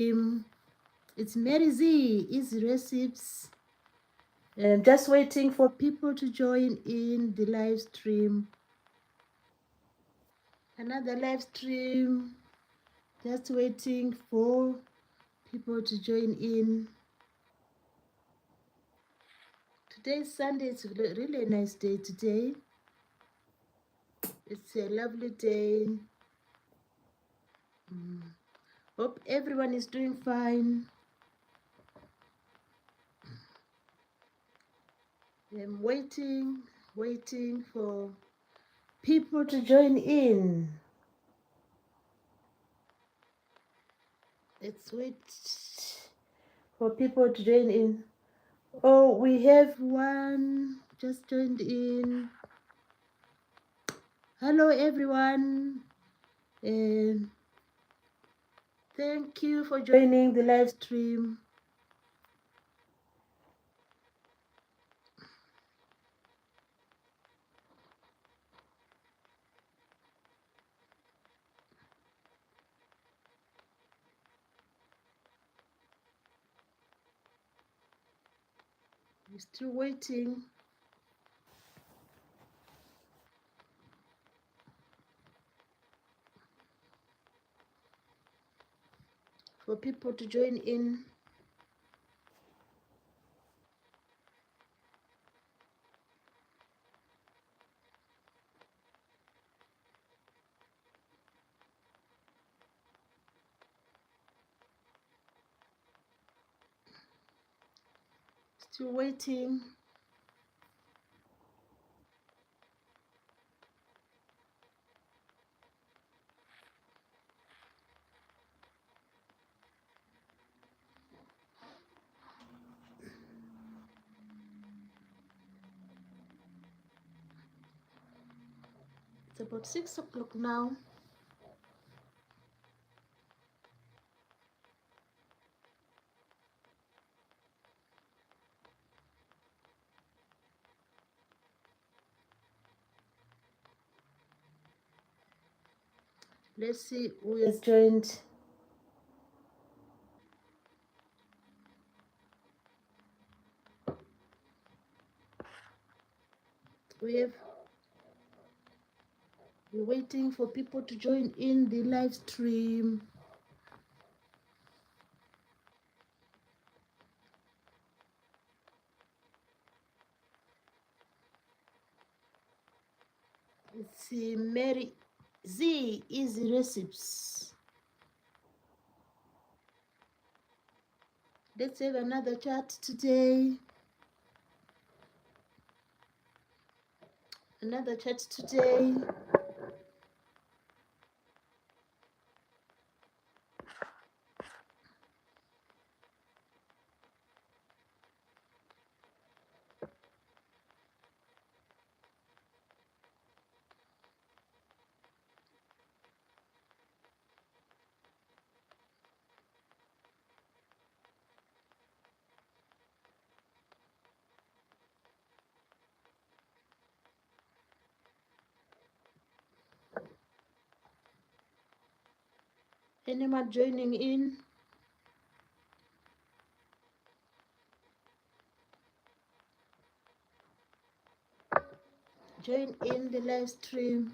It's Mary Z, Easy Recipes. I'm just waiting for people to join in the live stream. Another live stream. Just waiting for people to join in. Today is Sunday. It's really a nice day today. It's a lovely day. Hope everyone is doing fine. I'm waiting for people to join in. Let's wait for people to join in. Oh, we have one just joined in. Hello, everyone. And thank you for joining the live stream. We're still waiting. For people to join in. Still waiting. It's about 6 o'clock now. Let's see who has joined. We're waiting for people to join in the live stream. Let's see, Mary Z, Easy Recipes. Let's have another chat today. Another chat today. Anyone joining in? Join in the live stream.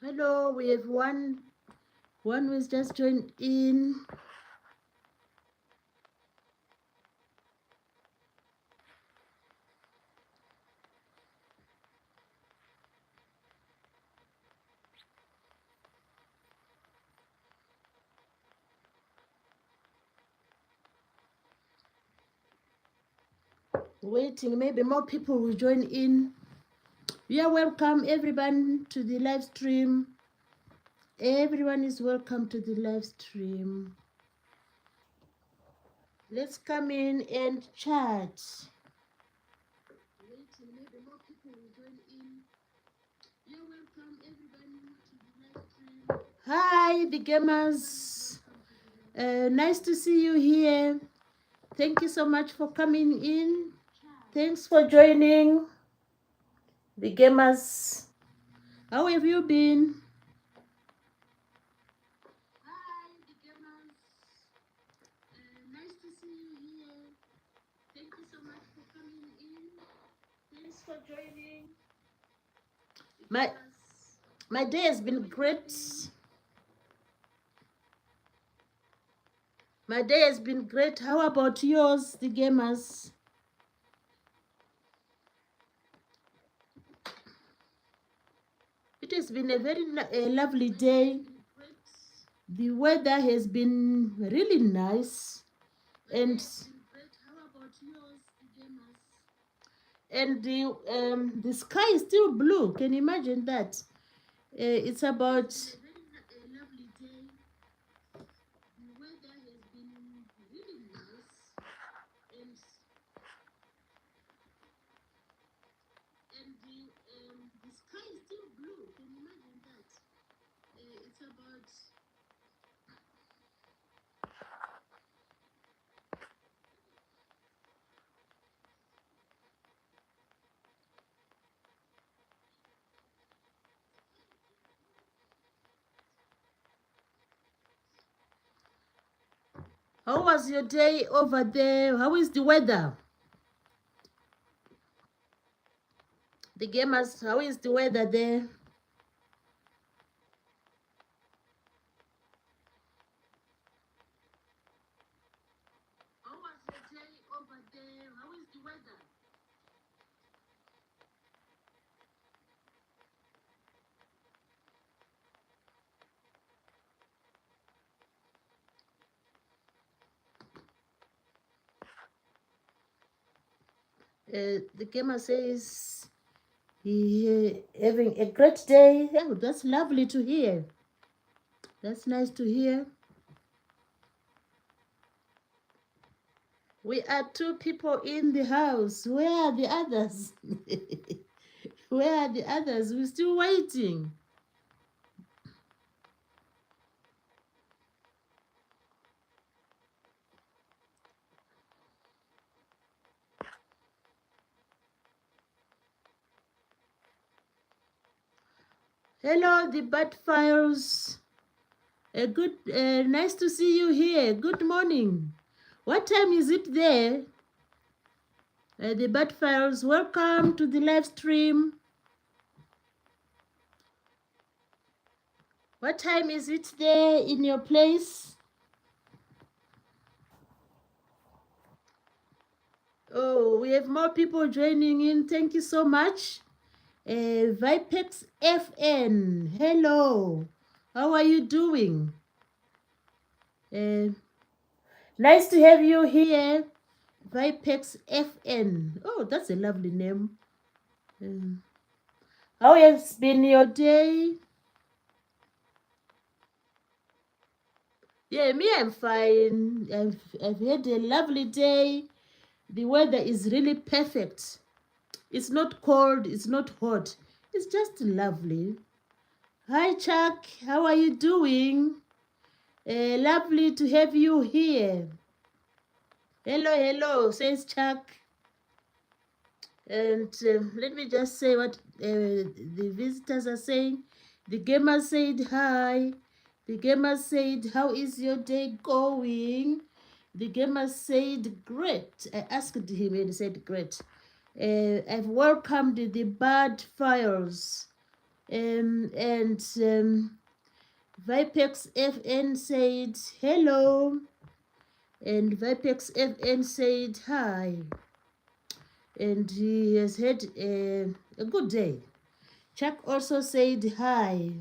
Hello, we have one who's just joined in. Waiting, maybe more people will join in. You are welcome, everyone, to the live stream. Everyone is welcome to the live stream. Let's come in and chat. Waiting, maybe more people will join in. You're welcome, everyone, to the live stream. Hi, the gamers. Nice to see you here. Thank you so much for coming in. Thanks for joining. The gamers. How have you been? Hi, the gamers. Nice to see you here. Thank you so much for coming in. Thanks for joining. My day has been great. My day has been great. How about yours, the gamers? It has been a very lovely day. The weather has been really nice, and the sky is still blue. Can you imagine that? It's about the sky is still blue. Can you imagine that? It's about How was your day over there? How is the weather? The gamers, how is the weather there? How was your day over there? How is the weather? The gamer says he having a great day. Oh, that's lovely to hear. That's nice to hear. We are 2 people in the house. Where are the others? Where are the others? We're still waiting. Hello, the Bat Files. Nice to see you here. Good morning. What time is it there? The Bat Files, welcome to the live stream. What time is it there in your place? Oh, we have more people joining in. Thank you so much. Vipex FN, hello. How are you doing? Nice to have you here. Vipex FN. Oh, that's a lovely name. How has been your day? Yeah, me, I'm fine. I've had a lovely day. The weather is really perfect. It's not cold, it's not hot. It's just lovely. Hi, Chuck. How are you doing? Lovely to have you here. Hello, hello, says Chuck. And let me just say what the visitors are saying. The gamer said hi. The gamer said, how is your day going? The gamer said, great. I asked him and he said, great. I've welcomed the Bad Files. And Vipex FN said, hello. And Vipex FN said, hi. And he has had a good day. Chuck also said hi.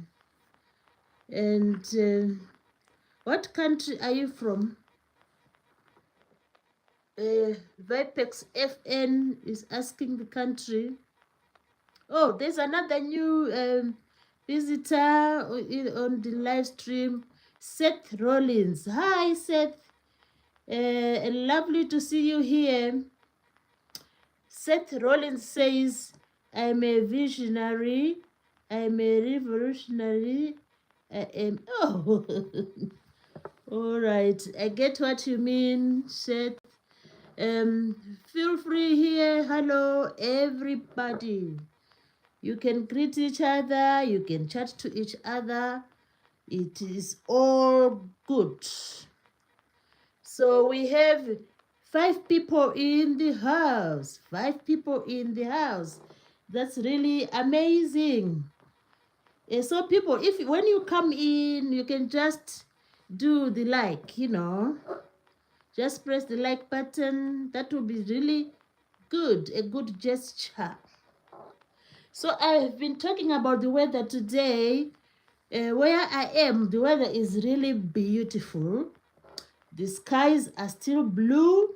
And what country are you from? Vipex FN is asking the country. Oh, there's another new visitor on the live stream, Seth Rollins. Hi, Seth. Lovely to see you here. Seth Rollins says, I'm a visionary, I'm a revolutionary, I am. Oh, all right. I get what you mean, Seth. Feel free here. Hello, everybody. You can greet each other, you can chat to each other. It is all good. So we have 5 people in the house. 5 people in the house. That's really amazing. So people, if when you come in, you can just do the like, just press the like button. That will be really good, a good gesture. So I've been talking about the weather today. Where I am, the weather is really beautiful. The skies are still blue.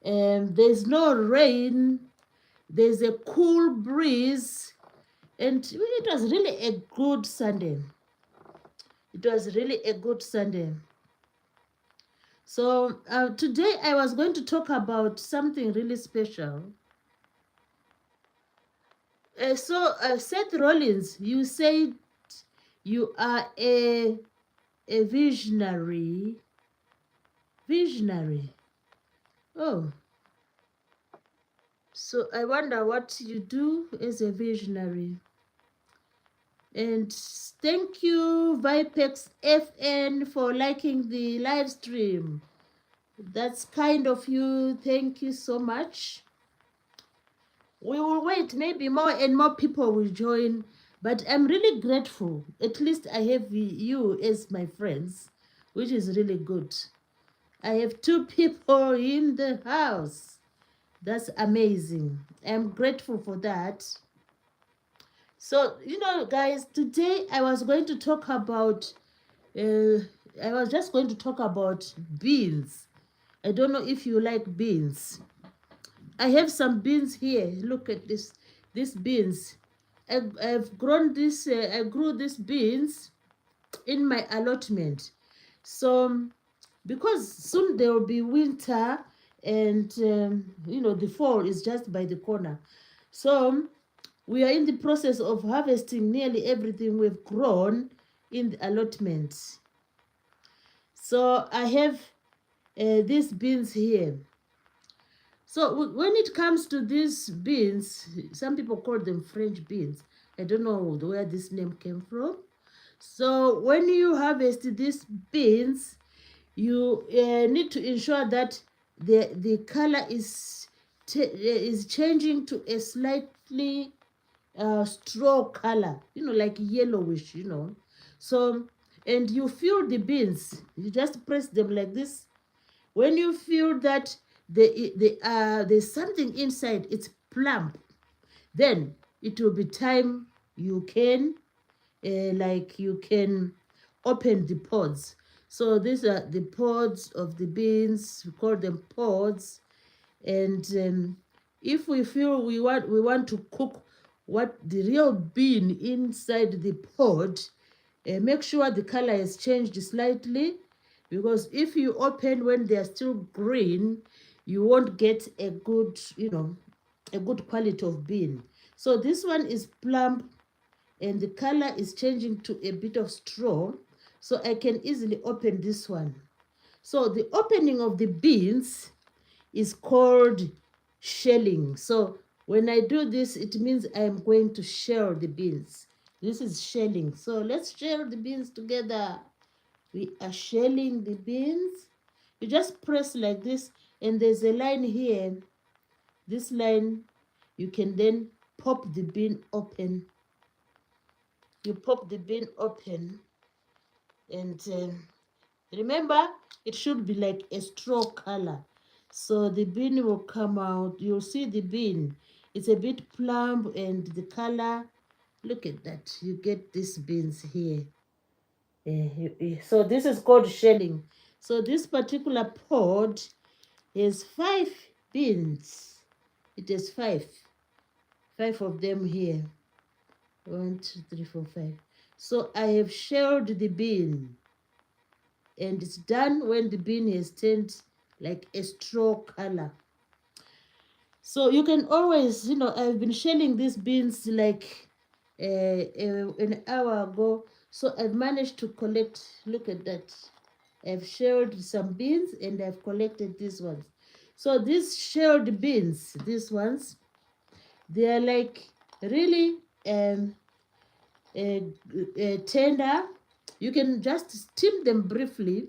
There's no rain. There's a cool breeze. And it was really a good Sunday. It was really a good Sunday. So today I was going to talk about something really special. Seth Rollins, you said you are a visionary. Visionary. Oh, so I wonder what you do as a visionary. And thank you, Vipex FN, for liking the live stream. That's kind of you. Thank you so much. We will wait. Maybe more and more people will join. But I'm really grateful. At least I have you as my friends, which is really good. I have 2 people in the house. That's amazing. I'm grateful for that. So, guys, today I was going to talk about, I was just going to talk about beans. I don't know if you like beans. I have some beans here. Look at these beans. I've grown this, I grew these beans in my allotment. So, because soon there will be winter and, the fall is just by the corner. So, we are in the process of harvesting nearly everything we've grown in the allotment. So I have these beans here. So when it comes to these beans, some people call them French beans. I don't know where this name came from. So when you harvest these beans, you need to ensure that the color is changing to a slightly straw color, like yellowish, So, and you fill the beans. You just press them like this. When you feel that there's something inside, it's plump, then it will be time you can, you can open the pods. So these are the pods of the beans. We call them pods. And if we feel we want to cook what the real bean inside the pod, make sure the color has changed slightly, because if you open when they are still green, you won't get a good a good quality of bean. So this one is plump and the color is changing to a bit of straw, so I can easily open this one. So the opening of the beans is called shelling. So when I do this, it means I'm going to shell the beans. This is shelling. So let's shell the beans together. We are shelling the beans. You just press like this, and there's a line here. This line, you can then pop the bean open. You pop the bean open, and remember, it should be like a straw color. So the bean will come out. You'll see the bean. It's a bit plump, and the color, look at that. You get these beans here. So this is called shelling. So this particular pod, has 5 beans. It has 5 of them here. 1, 2, 3, 4, 5. So I have shelled the bean, and it's done when the bean has turned like a straw color. So you can always, I've been shelling these beans like an hour ago. So I've managed to collect, look at that. I've shelled some beans and I've collected these ones. So these shelled beans, these ones, they are like really tender. You can just steam them briefly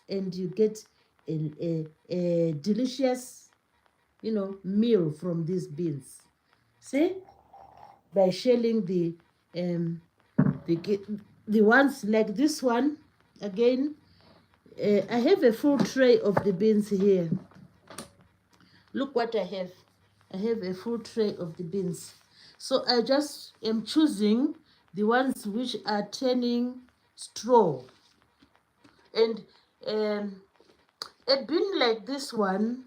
and you get a delicious, meal from these beans. See, by shelling the ones like this one again. I have a full tray of the beans here. Look what I have. I have a full tray of the beans. So I just am choosing the ones which are turning straw. And a bean like this one,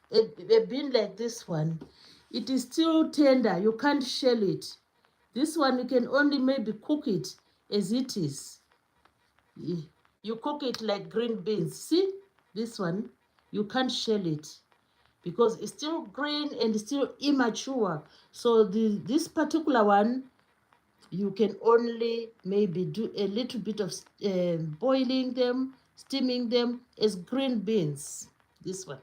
a bean like this one, it is still tender. You can't shell it. This one, you can only maybe cook it as it is. You cook it like green beans. See, this one, you can't shell it because it's still green and still immature. So this particular one, you can only maybe do a little bit of boiling them, steaming them as green beans. This one.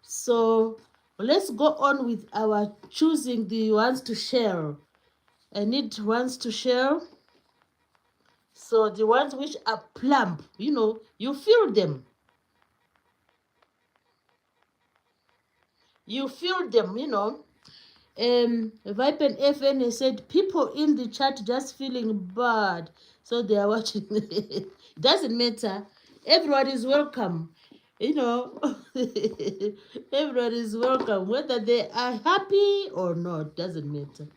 So let's go on with our choosing the ones to share. I need ones to share. So the ones which are plump, you feel them. You feel them, Vipen FN has said people in the chat just feeling bad, so they are watching. It doesn't matter. Everyone is welcome. Everyone is welcome, whether they are happy or not, doesn't matter.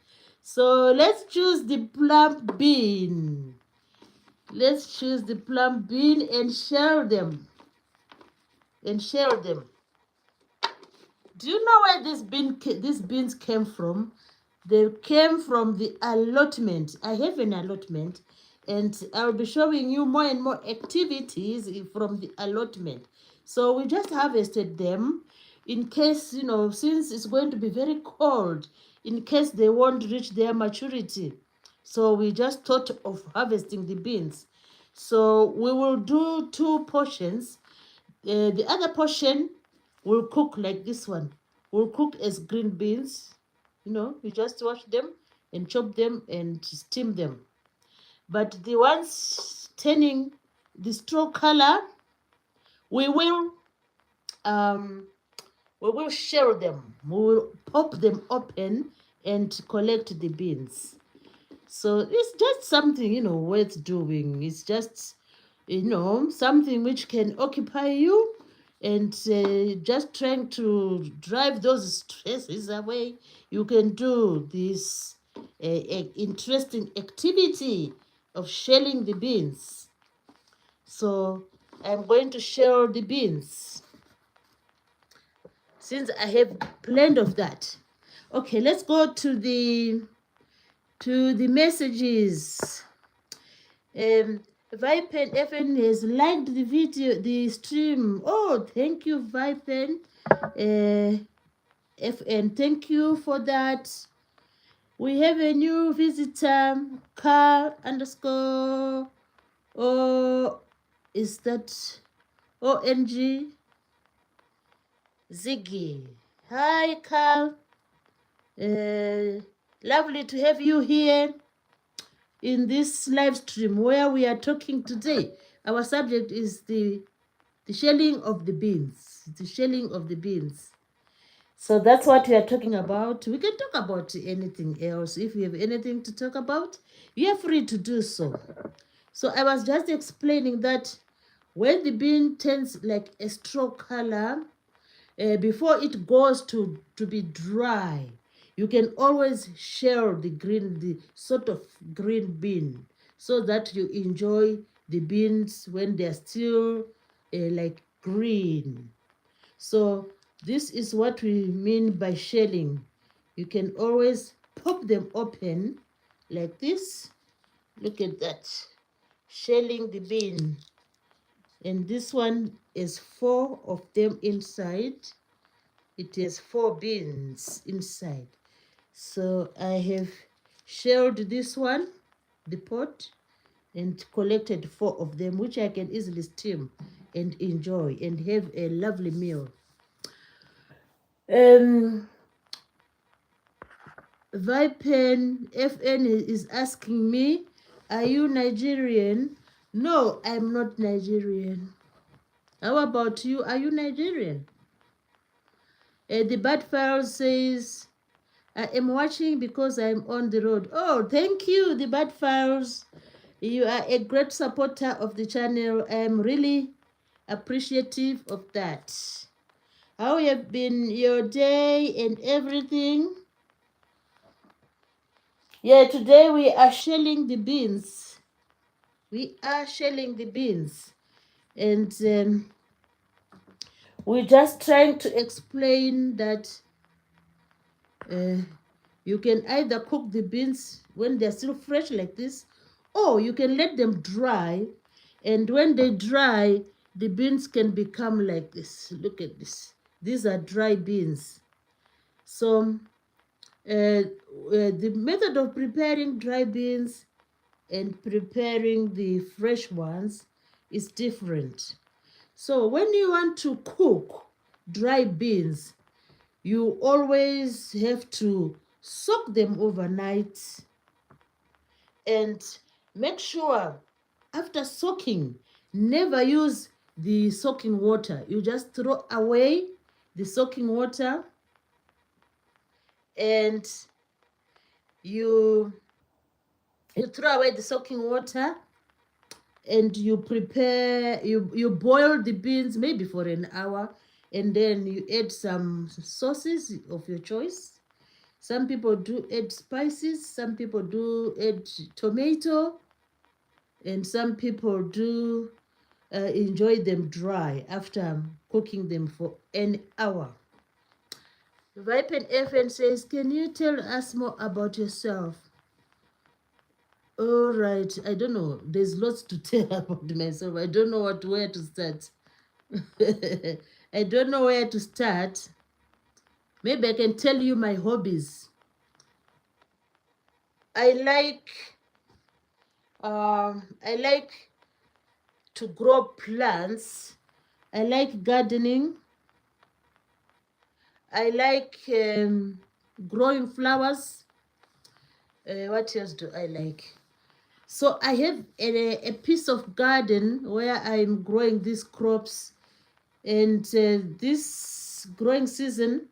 So let's choose the plump bean. Let's choose the plump bean and share them. Do you know where these beans came from? They came from the allotment. I have an allotment, and I'll be showing you more and more activities from the allotment. So we just harvested them in case, since it's going to be very cold, in case they won't reach their maturity. So we just thought of harvesting the beans. So we will do 2 portions. The other portion will cook like this one. We'll cook as green beans. You just wash them and chop them and steam them. But the ones turning the straw color, we will shell them. We will pop them open and collect the beans. So it's just something, worth doing. It's just, something which can occupy you and just trying to drive those stresses away. You can do this interesting activity of shelling the beans. So I'm going to shell the beans since I have plenty of that. Okay, let's go to the messages. Vipen FN has liked the video, the stream. Oh, thank you, Vipen FN. Thank you for that. We have a new visitor, Car underscore. Oh, is that ONG? Ziggy. Hi, Carl. Lovely to have you here in this live stream where we are talking today. Our subject is the shelling of the beans. The shelling of the beans. So that's what we are talking about. We can talk about anything else. If you have anything to talk about, you are free to do so. So I was just explaining that when the bean turns like a straw color, before it goes to be dry, you can always share the sort of green bean, so that you enjoy the beans when they're still like green. So this is what we mean by shelling. You can always pop them open like this. Look at that. Shelling the bean. And this one is 4 of them inside. It has 4 beans inside. So I have shelled this one, the pot, and collected 4 of them, which I can easily steam and enjoy and have a lovely meal. Vipen FN is asking me, are you Nigerian? No, I'm not Nigerian. How about you? Are you Nigerian? The Bad File says, I am watching because I'm on the road. Oh, thank you, the Bad Files. You are a great supporter of the channel. I am really appreciative of that. How have been your day and everything? Yeah, today we are shelling the beans. We are shelling the beans. And we're just trying to explain that you can either cook the beans when they're still fresh like this, or you can let them dry. And when they dry, the beans can become like this. Look at this. These are dry beans. So the method of preparing dry beans and preparing the fresh ones is different. So when you want to cook dry beans, you always have to soak them overnight and make sure after soaking, never use the soaking water. You just throw away the soaking water and you throw away the soaking water and you prepare, you boil the beans maybe for an hour, and then you add some sauces of your choice. Some people do add spices, some people do add tomato, and some people do enjoy them dry after cooking them for an hour. Vipen FN says, can you tell us more about yourself? All right, I don't know. There's lots to tell about myself. I don't know where to start. I don't know where to start. Maybe I can tell you my hobbies. I like to grow plants. I like gardening. I like growing flowers. What else do I like? So I have a piece of garden where I'm growing these crops. And this growing season,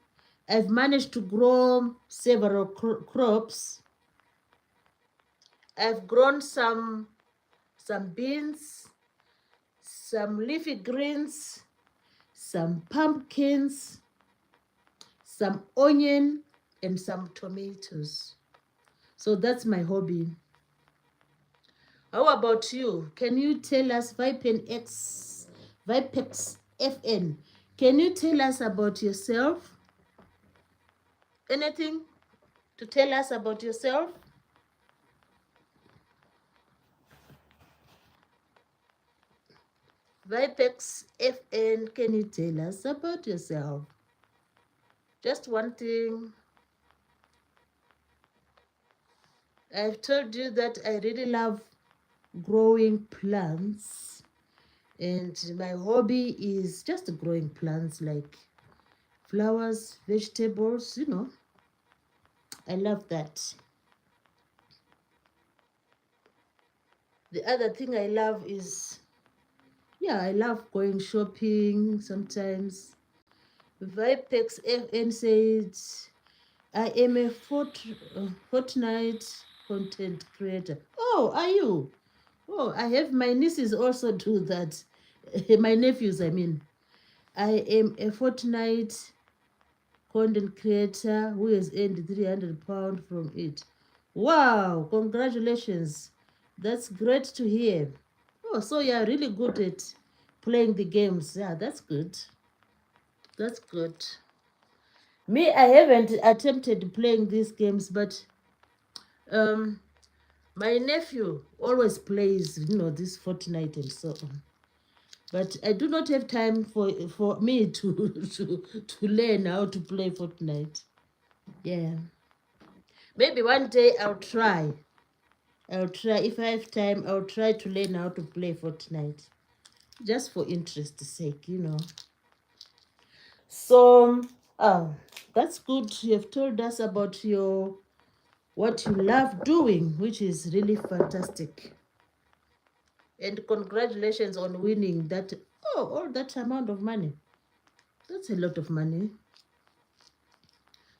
I've managed to grow several crops. I've grown some beans, some leafy greens, some pumpkins, some onion, and some tomatoes. So that's my hobby. How about you? Can you tell us, Vipex FN, can you tell us about yourself? Anything to tell us about yourself? Vipex FN, can you tell us about yourself? Just one thing. I've told you that I really love growing plants, and my hobby is just growing plants like flowers, vegetables, you know. I love that. The other thing I love is, yeah, I love going shopping sometimes. Vipex FN says, I am a Fortnite content creator. Oh, are you? Oh, I have my nieces also do that. My nephews, I mean. I am a Fortnite content creator who has earned £300 from it. Wow, congratulations. That's great to hear. Oh, so you're really good at playing the games. Yeah, that's good. That's good. Me, I haven't attempted playing these games, but um, my nephew always plays, this Fortnite and so on. But I do not have time for me to to learn how to play Fortnite. Yeah, maybe one day I'll try. I'll try if I have time. I'll try to learn how to play Fortnite, just for interest's sake. So, that's good. You have told us about what you love doing, which is really fantastic. And congratulations on winning that. Oh, all that amount of money. That's a lot of money.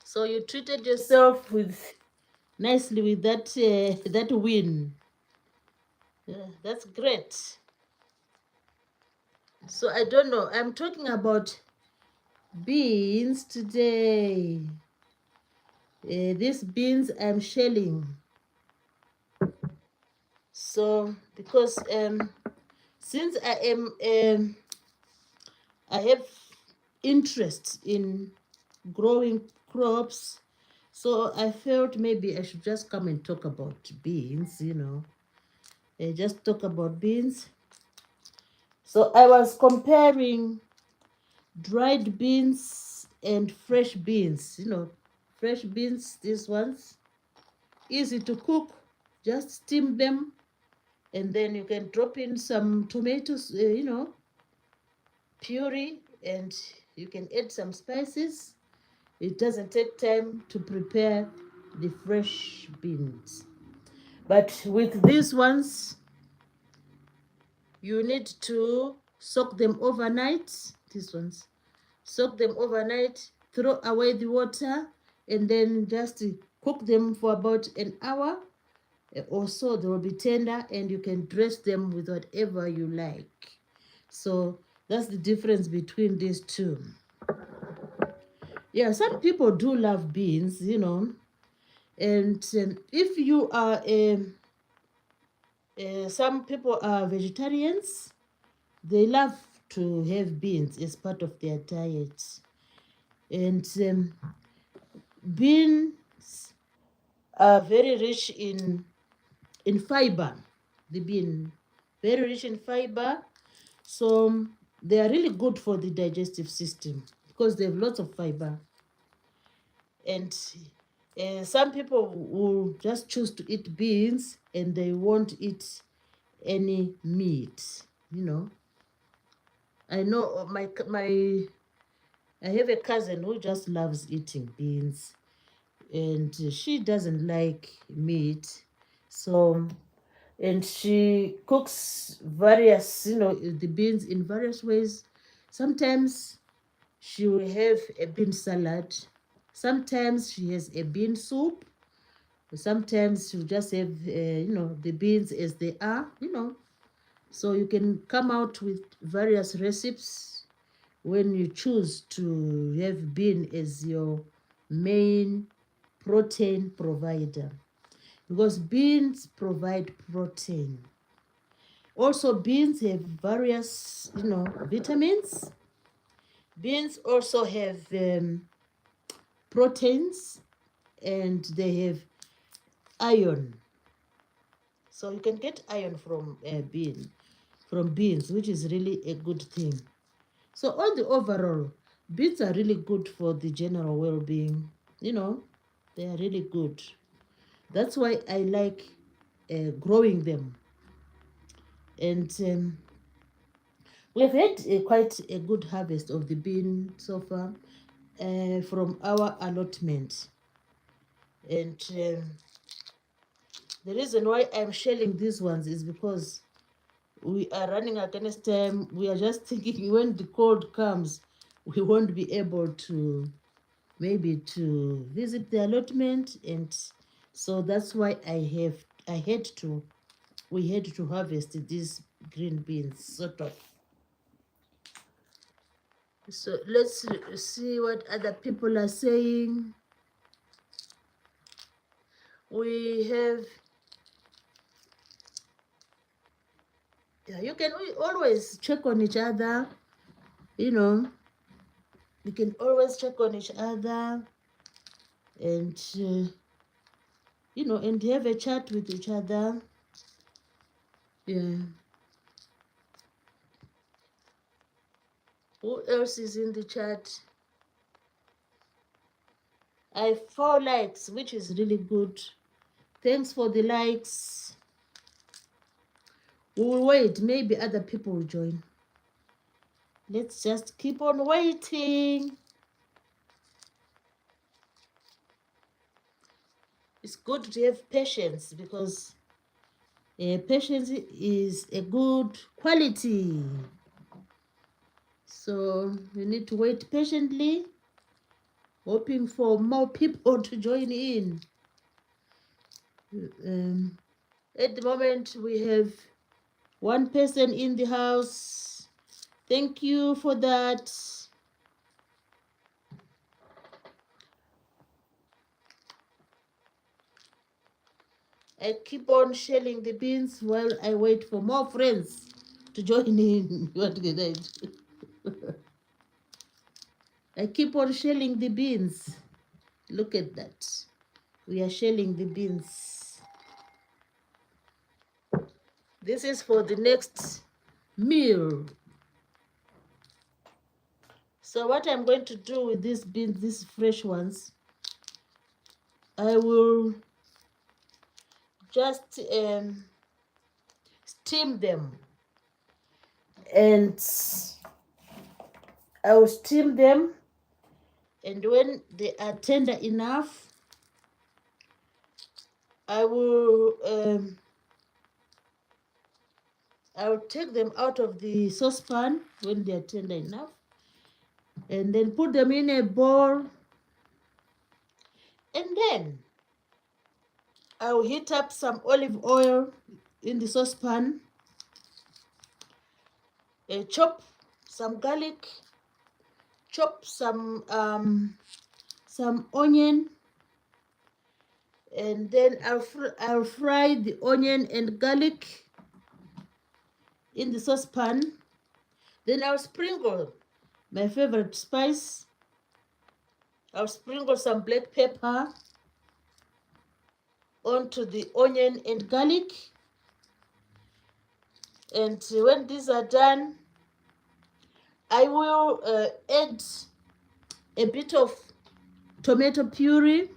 So you treated yourself nicely with that win. Yeah, that's great. So I don't know. I'm talking about beans today. These beans I'm shelling. So because since I have interest in growing crops, so I felt maybe I should just come and talk about beans. Just talk about beans. So I was comparing dried beans and fresh beans. Fresh beans, these ones, easy to cook. Just steam them, and then you can drop in some tomatoes, puree, and you can add some spices. It doesn't take time to prepare the fresh beans. But with these ones, you need to soak them overnight. These ones, soak them overnight, throw away the water, and then just cook them for about an hour or so. They will be tender, and you can dress them with whatever you like. So that's the difference between these two. Yeah, some people do love beans. And if you are some people are vegetarians, they love to have beans as part of their diet. And beans are very rich in fiber. The bean, very rich in fiber. So they are really good for the digestive system because they have lots of fiber. And some people will just choose to eat beans and they won't eat any meat. I know I have a cousin who just loves eating beans, and she doesn't like meat. So, and she cooks the beans in various ways. Sometimes she will have a bean salad. Sometimes she has a bean soup. Sometimes she'll just have, the beans as they are. So you can come out with various recipes when you choose to have bean as your main protein provider, because beans provide protein. Also, beans have various, vitamins. Beans also have proteins, and they have iron. So you can get iron from beans, which is really a good thing. So on the overall, beans are really good for the general well-being. They are really good. That's why I like growing them. And we've had quite a good harvest of the bean so far from our allotment. And the reason why I'm shelling these ones is because we are running against time. We are just thinking when the cold comes, we won't be able to maybe to visit the allotment, and so that's why we had to harvest these green beans, sort of. So let's see what other people are saying. We have Yeah, you can always check on each other, you know. You can always check on each other and, and have a chat with each other. Yeah. Who else is in the chat? I have 4 likes, which is really good. Thanks for the likes. We will wait. Maybe other people will join. Let's just keep on waiting. It's good to have patience because patience is a good quality. So you need to wait patiently, hoping for more people to join in. At the moment, we have 1 person in the house. Thank you for that. I keep on shelling the beans while I wait for more friends to join in. What can I do? I keep on shelling the beans. Look at that. We are shelling the beans. This is for the next meal. So what I'm going to do with these beans, these fresh ones, I will just steam them. And I will steam them. And when they are tender enough, I'll take them out of the saucepan when they are tender enough, and then put them in a bowl, and then I'll heat up some olive oil in the saucepan, chop some garlic, chop some onion, and then I'll fry the onion and garlic in the saucepan. Then I'll sprinkle my favorite spice. I'll sprinkle some black pepper onto the onion and garlic. And when these are done, I will add a bit of tomato puree.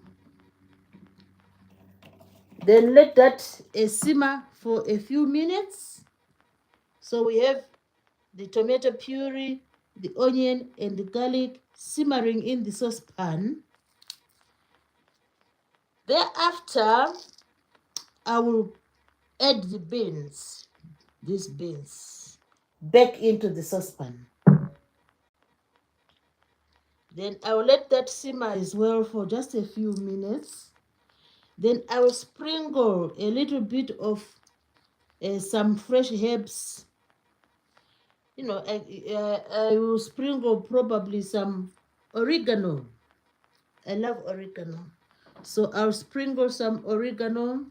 Then let that simmer for a few minutes. So we have the tomato puree, the onion, and the garlic simmering in the saucepan. Thereafter, I will add the beans, these beans, back into the saucepan. Then I will let that simmer as well for just a few minutes. Then I will sprinkle a little bit of some fresh herbs. I will sprinkle probably some oregano. I love oregano. So I'll sprinkle some oregano,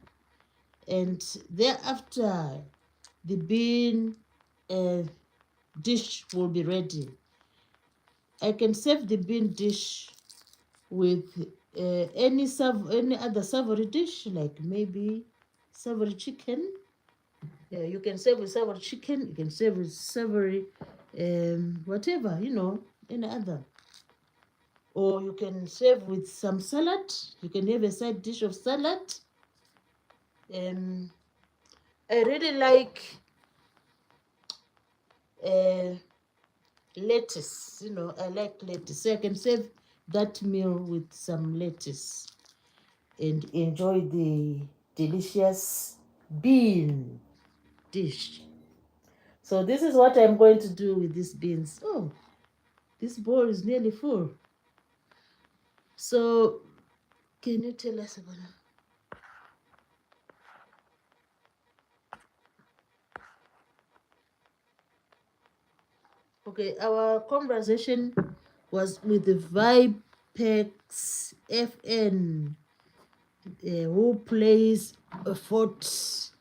and thereafter the bean dish will be ready. I can serve the bean dish with any other savory dish, like maybe savory chicken. You can serve with savory chicken. You can serve with savory whatever, any other. Or you can serve with some salad. You can have a side dish of salad. I really like lettuce. I like lettuce. So I can serve that meal with some lettuce and enjoy the delicious bean dish. So this is what I'm going to do with these beans. Oh, this bowl is nearly full. So can you tell us about it? Okay, our conversation was with the Vipex FN, who plays a Fortnite.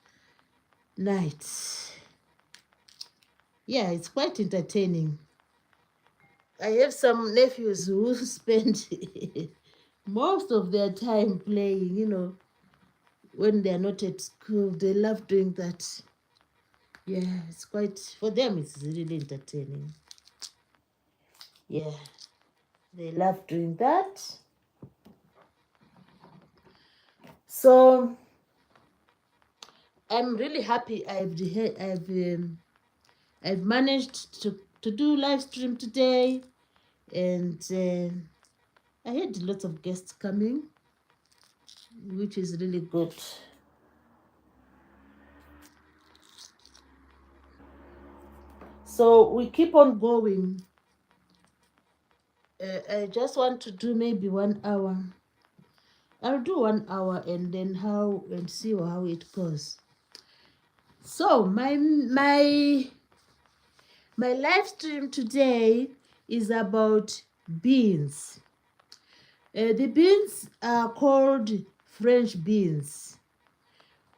Yeah, it's quite entertaining. I have some nephews who spend most of their time playing, when they're not at school. They love doing that. Yeah, it's quite, for them, it's really entertaining. Yeah, they love doing that. So I'm really happy I've managed to do live stream today, and I had lots of guests coming, which is really good. So we keep on going. I just want to do maybe 1 hour. I'll do 1 hour and then see how it goes. So my live stream today is about beans. The beans are called French beans,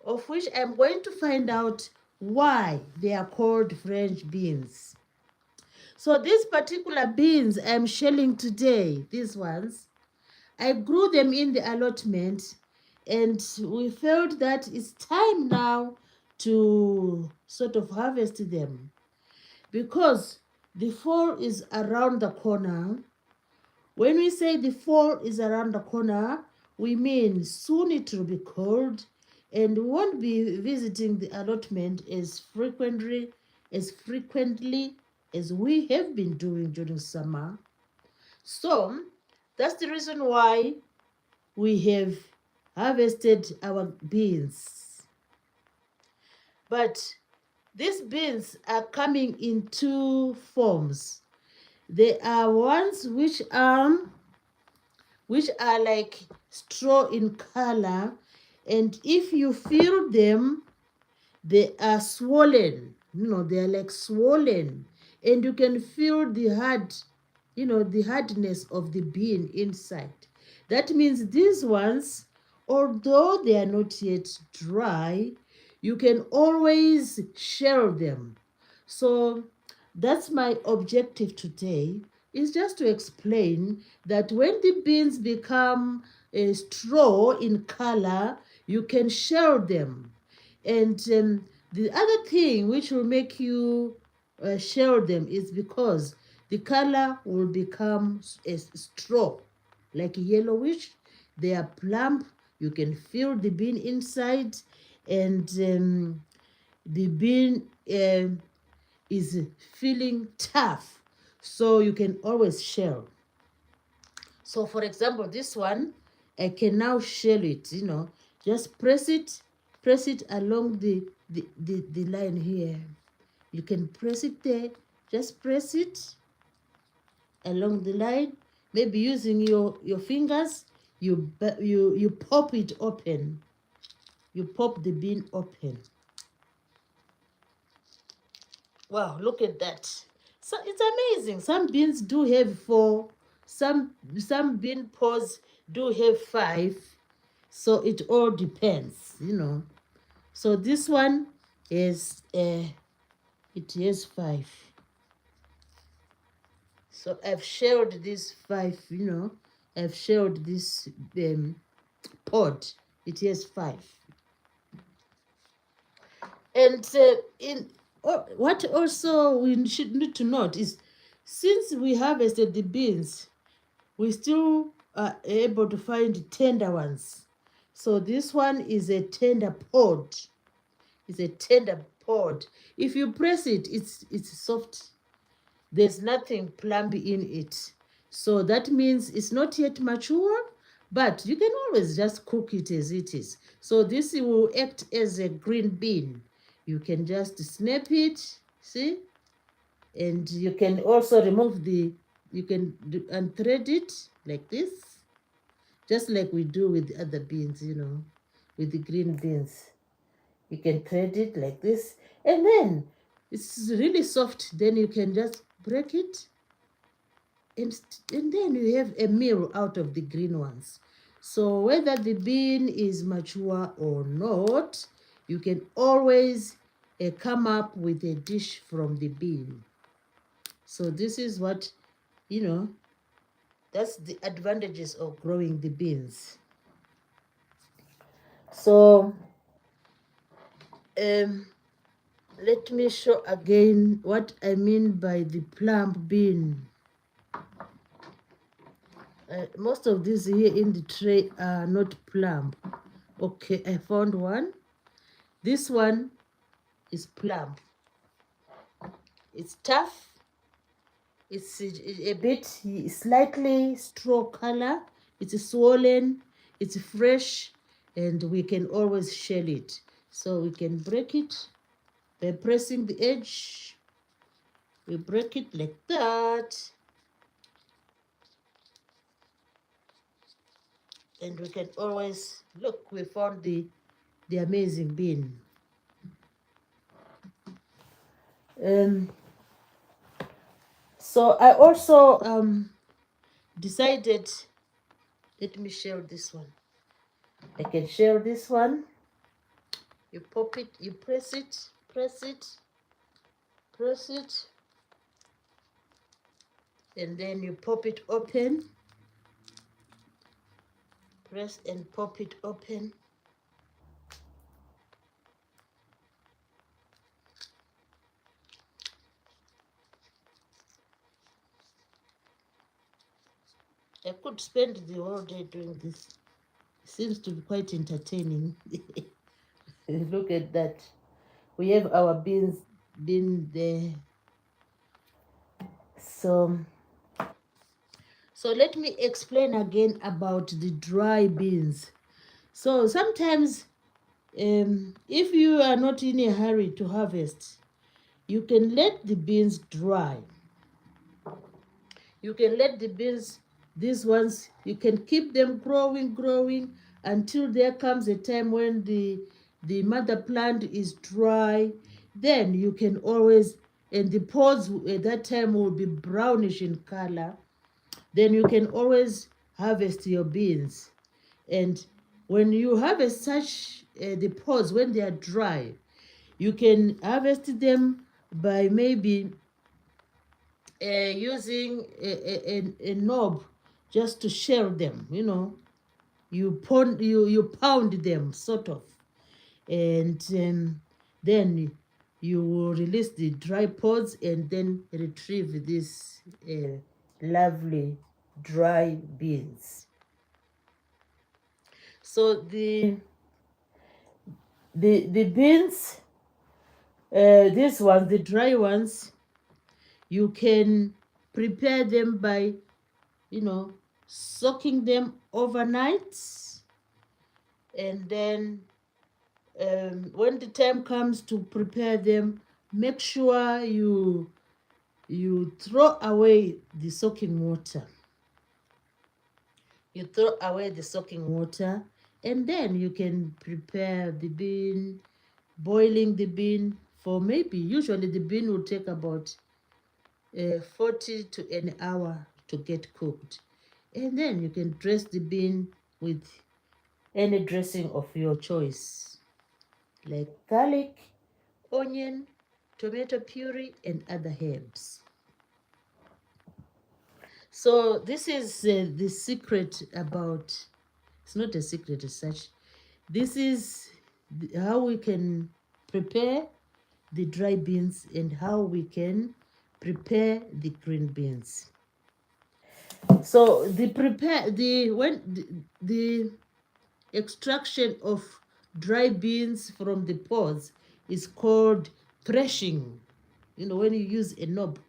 of which I'm going to find out why they are called French beans. So these particular beans I'm shelling today, these ones, I grew them in the allotment, and we felt that it's time now to sort of harvest them, because the fall is around the corner. When we say the fall is around the corner, we mean soon it will be cold, and we won't be visiting the allotment as frequently as we have been doing during summer. So that's the reason why we have harvested our beans. But these beans are coming in two forms. There are ones which are like straw in color, and if you feel them, they are swollen. They are like swollen, and you can feel the hardness of the bean inside. That means these ones, although they are not yet dry, you can always shell them. So that's my objective today, is just to explain that when the beans become a straw in color, you can shell them. And the other thing which will make you shell them is because the color will become a straw, like yellowish. They are plump. You can feel the bean inside, and the bean is feeling tough, so you can always shell. So for example, this one, I can now shell it, just press it along the line here. You can press it there, just press it along the line, maybe using your fingers. You pop it open. You pop the bean open. Wow, look at that. So it's amazing. Some beans do have 4, some bean pods do have 5. So it all depends. So this one is it has 5. So I've shelled this 5. I've shelled this pod. It has 5. And what also we should need to note is, since we harvested the beans, we still are able to find tender ones. So this one is a tender pod. It's a tender pod. If you press it, it's soft. There's nothing plumpy in it. So that means it's not yet mature, but you can always just cook it as it is. So this will act as a green bean. You can just snap it, see? And you can also remove you can unthread it like this, just like we do with the other beans, with the green beans. You can thread it like this, and then it's really soft. Then you can just break it, and then you have a meal out of the green ones. So whether the bean is mature or not, you can always come up with a dish from the bean. So this is what, you know, that's the advantages of growing the beans. So let me show again what I mean by the plum bean. Most of these here in the tray are not plum. Okay, I found one. This one is plum. It's tough. It's a bit slightly straw color. It's swollen. It's fresh, and we can always shell it. So we can break it by pressing the edge. We break it like that. And we can always, look, we found the amazing bean. So I also decided, let me share this one. I can share this one. You pop it, you press it, press it, press it, and then you pop it open. Press and pop it open. I could spend the whole day doing this. It seems to be quite entertaining. Look at that. We have our beans there. So let me explain again about the dry beans. So sometimes if you are not in a hurry to harvest, you can let the beans dry. You can let the beans, these ones, you can keep them growing until there comes a time when the mother plant is dry. Then you can always, and the pods at that time will be brownish in color. Then you can always harvest your beans. And when you harvest such the pods, when they are dry, you can harvest them by maybe using a knob just to shell them, you pound them sort of, and then you will release the dry pods and then retrieve these lovely dry beans. So the beans, these ones, the dry ones, you can prepare them by, soaking them overnight. And then when the time comes to prepare them, make sure you throw away the soaking water. You throw away the soaking water, and then you can prepare the bean, boiling the bean for maybe, usually the bean will take about 40 to an hour to get cooked. And then you can dress the bean with any dressing of your choice, like garlic, onion, tomato puree, and other herbs. So this is the secret about, it's not a secret as such, this is how we can prepare the dry beans and how we can prepare the green beans. So the extraction of dry beans from the pods is called threshing. When you use a knob,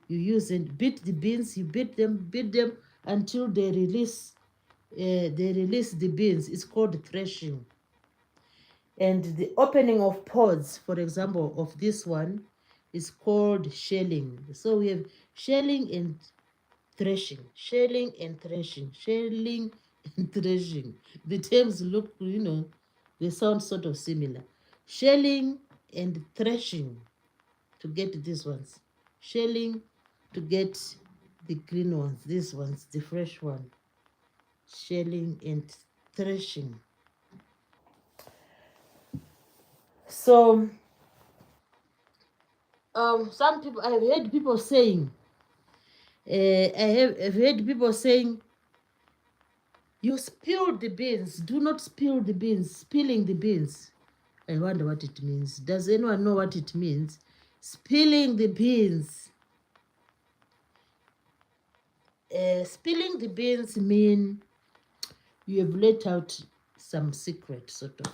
you use and beat the beans, you beat them until they release the beans. It's called threshing. And the opening of pods, for example, of this one is called shelling. So we have shelling and threshing, shelling and threshing, shelling and threshing. The terms look, they sound sort of similar. Shelling and threshing to get these ones. Shelling to get the green ones, these ones, the fresh one. Shelling and threshing. So some people, I've heard people saying, I've heard people saying, you spilled the beans. Do not spill the beans. Spilling the beans. I wonder what it means. Does anyone know what it means? Spilling the beans. Spilling the beans mean you have let out some secret, sort of.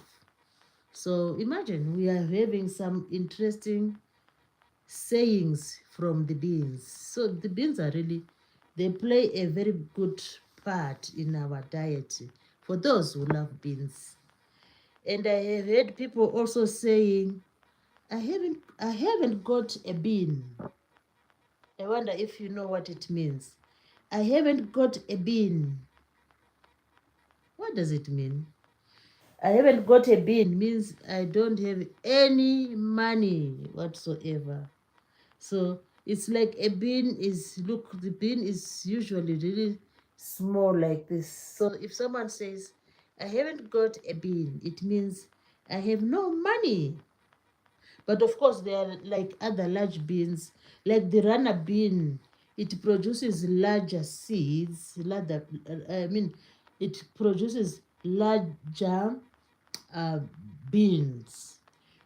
So imagine we are having some interesting sayings from the beans. So the beans are really, they play a very good part in our diet for those who love beans. And I have heard people also saying, I haven't got a bean. I wonder if you know what it means. I haven't got a bean. What does it mean? I haven't got a bean means I don't have any money whatsoever. So it's like a bean is, look, the bean is usually really small like this. So if someone says, I haven't got a bean, it means I have no money. But of course, there are like other large beans, like the runner bean. It produces larger seeds, it produces larger uh, beans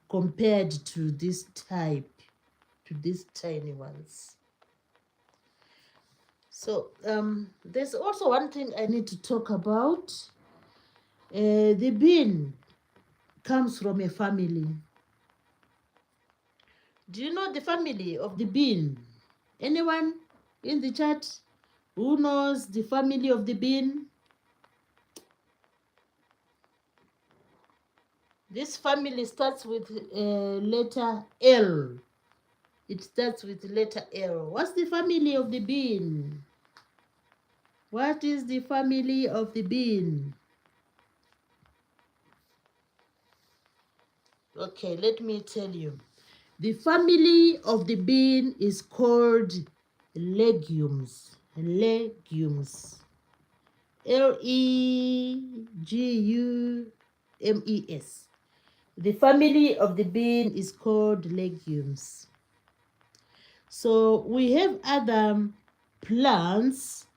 compared to this type, to these tiny ones. So there's also one thing I need to talk about. The bean comes from a family. Do you know the family of the bean? Anyone in the chat who knows the family of the bean? This family starts with letter L. It starts with letter L. What's the family of the bean? What is the family of the bean? Okay, let me tell you. The family of the bean is called legumes. Legumes. Legumes. The family of the bean is called legumes. So we have other plants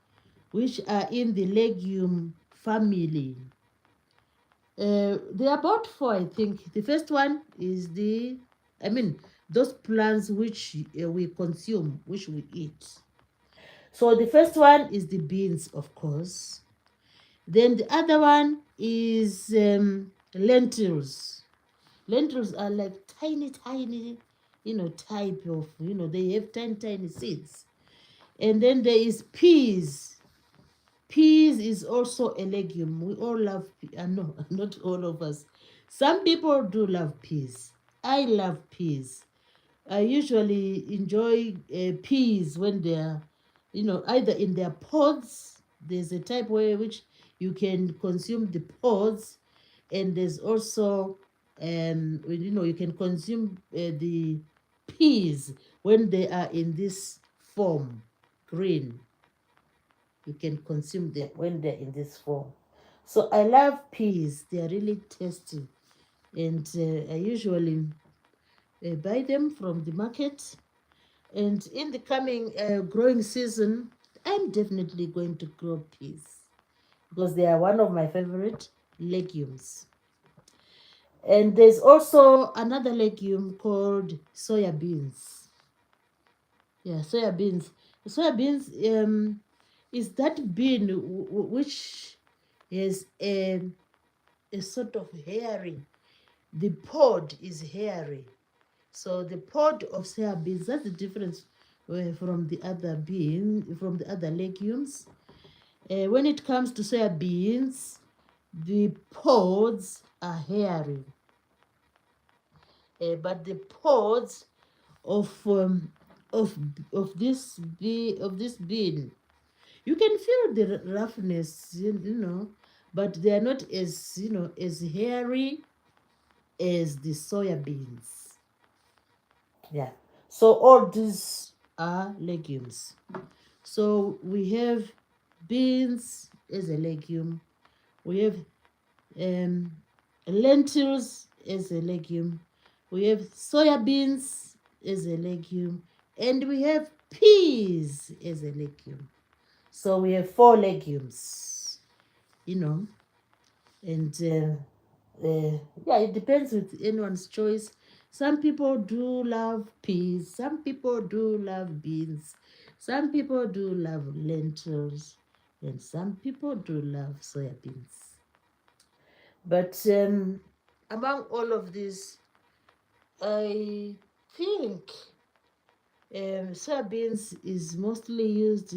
which are in the legume family. There are about four, I think. The first one is those plants which we consume, which we eat. So the first one is the beans, of course. Then the other one is lentils. Lentils are like tiny, type of, they have tiny seeds. And then there is peas. Peas is also a legume. We all love no, not all of us. Some people do love peas. I love peas. I usually enjoy peas when they're, either in their pods. There's a type which you can consume the pods, and there's also, you can consume the peas when they are in this form, green. You can consume them when they're in this form. So I love peas. They are really tasty, and I usually buy them from the market. And in the coming growing season, I'm definitely going to grow peas because they are one of my favorite legumes. And there's also another legume called soya beans. Yeah, soya beans. Soya beans is that bean which is a sort of hairy. The pod is hairy. So the pod of soya beans, that's the difference from the other legumes. When it comes to soya beans, the pods are hairy. But the pods of this bean, you can feel the roughness, but they are not as as hairy as the soya beans. Yeah. So all these are legumes. So we have beans as a legume. We have lentils as a legume. We have soya beans as a legume, and we have peas as a legume. So we have 4 legumes, you know, and yeah, it depends with anyone's choice. Some people do love peas, some people do love beans, some people do love lentils, and some people do love soya beans. But among all of these, I think soybeans is mostly used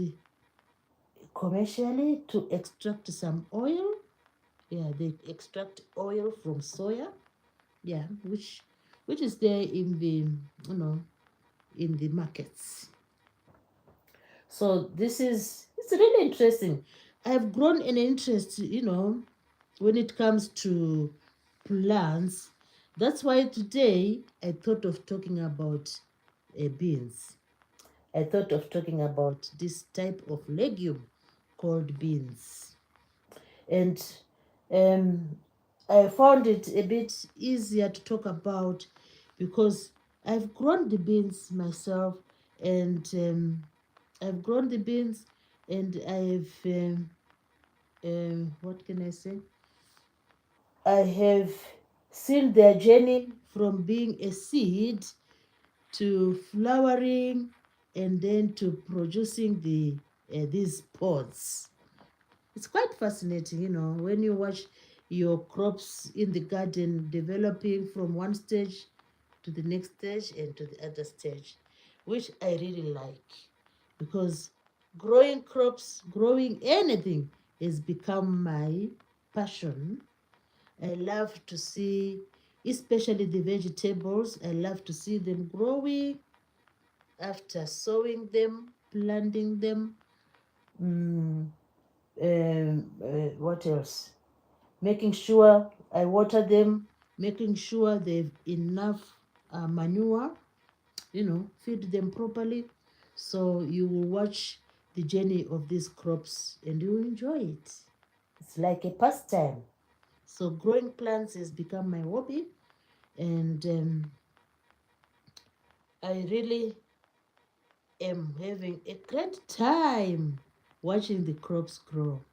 commercially to extract some oil. Yeah, they extract oil from soya. Yeah, which is there in the in the markets. So it's really interesting. I've grown an interest, when it comes to plants. That's why today I thought of talking about beans. I thought of talking about this type of legume called beans. And um, I found it a bit easier to talk about because I've grown the beans myself, and I've grown the beans, and I've what can I say? I have seen their journey from being a seed to flowering and then to producing these pods. It's quite fascinating, when you watch your crops in the garden developing from one stage to the next stage and to the other stage, which I really like because growing crops, growing anything has become my passion. I love to see, especially the vegetables, I love to see them growing after sowing them, planting them. Mm, what else? Making sure I water them, making sure they've enough manure, feed them properly. So you will watch the journey of these crops and you will enjoy it. It's like a pastime. So growing plants has become my hobby, and I really am having a great time watching the crops grow.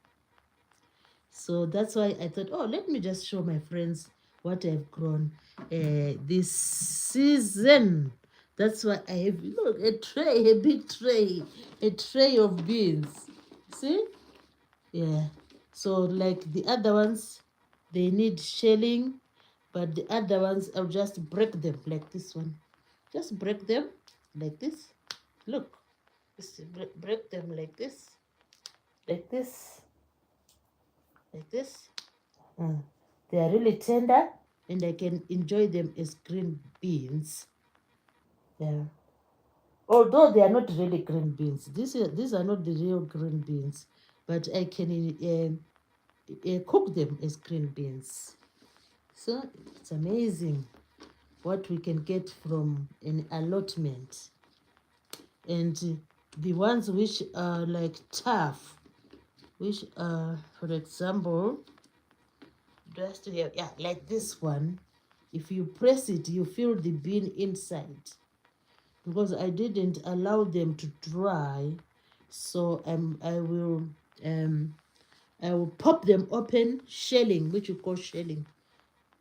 So that's why I thought, oh, let me just show my friends what I've grown this season. That's why I have, look, a tray, a big tray, a tray of beans. See? Yeah. So like the other ones, they need shelling, but the other ones, I'll just break them like this one. Just break them like this. Look, just break them like this, like this, like this. They are really tender and I can enjoy them as green beans. Yeah. Although they are not really green beans, these are not the real green beans, but I can cook them as green beans. So it's amazing what we can get from an allotment. And the ones which are like tough, which are, for example, just here, yeah, like this one. If you press it, you feel the bean inside. Because I didn't allow them to dry, so um I will pop them open, shelling, which you call shelling.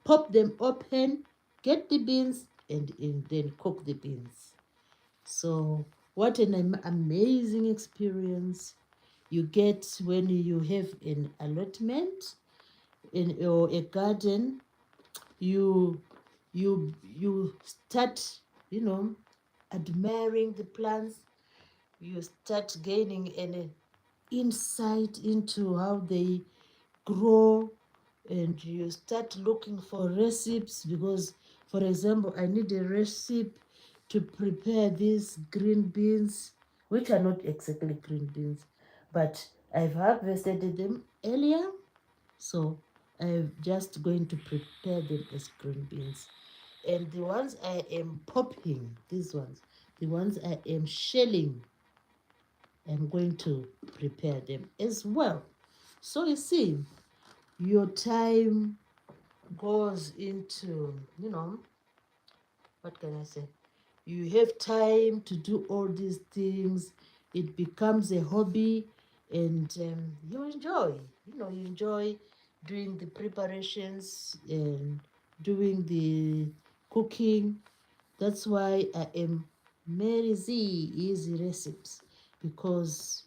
Pop them open, get the beans, and then cook the beans. So what an amazing experience you get when you have an allotment or a garden. You you you start admiring the plants. You start gaining an insight into how they grow, and you start looking for recipes because, for example, I need a recipe to prepare these green beans, which are not exactly green beans, but I've harvested them earlier, so I'm just going to prepare them as green beans. And the ones I am popping, these ones, the ones I am shelling, I'm going to prepare them as well. So you see, your time goes into, what can I say? you have time to do all these things. It becomes a hobby, and you enjoy. You enjoy doing the preparations and doing the cooking. That's why I am Mary Z Easy Recipes, because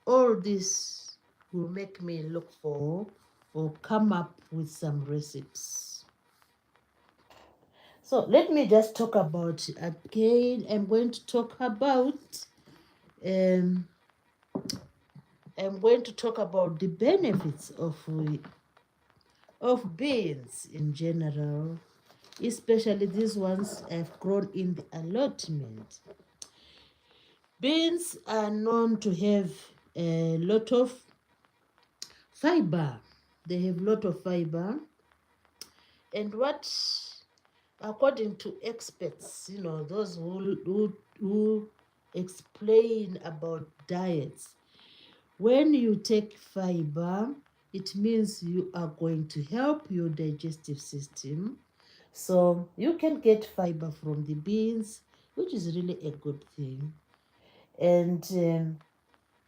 all this will make me look for or come up with some recipes. So let me just talk about again. Um, I'm going to talk about the benefits of beans in general, especially these ones I've grown in the allotment. Beans are known to have a lot of fiber. They have a lot of fiber, and what, according to experts, those who explain about diets, when you take fiber, it means you are going to help your digestive system. So you can get fiber from the beans, which is really a good thing. And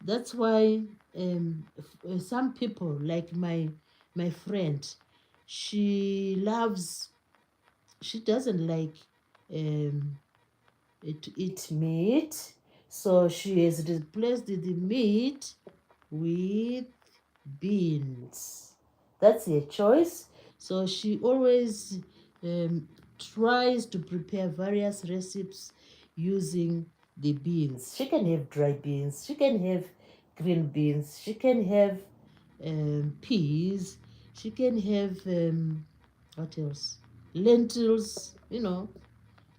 that's why some people, like my friend, she loves, she doesn't like um, to eat meat, so she has replaced the meat with beans. That's her choice. So she always tries to prepare various recipes using the beans. She can have dry beans, she can have green beans, she can have peas, she can have what else? Lentils.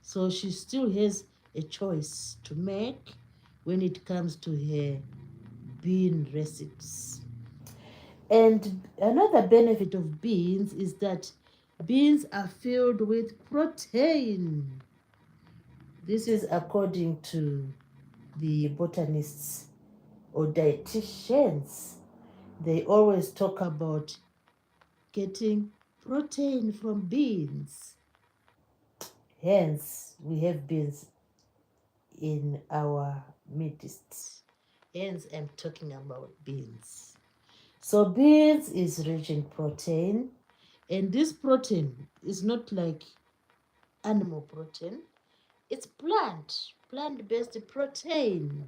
So she still has a choice to make when it comes to her bean recipes. And another benefit of beans is that beans are filled with protein. This is according to the botanists or dietitians. They always talk about getting protein from beans. Hence, we have beans in our midst. Hence, I'm talking about beans. So beans is rich in protein, and this protein is not like animal protein. It's plant-based protein.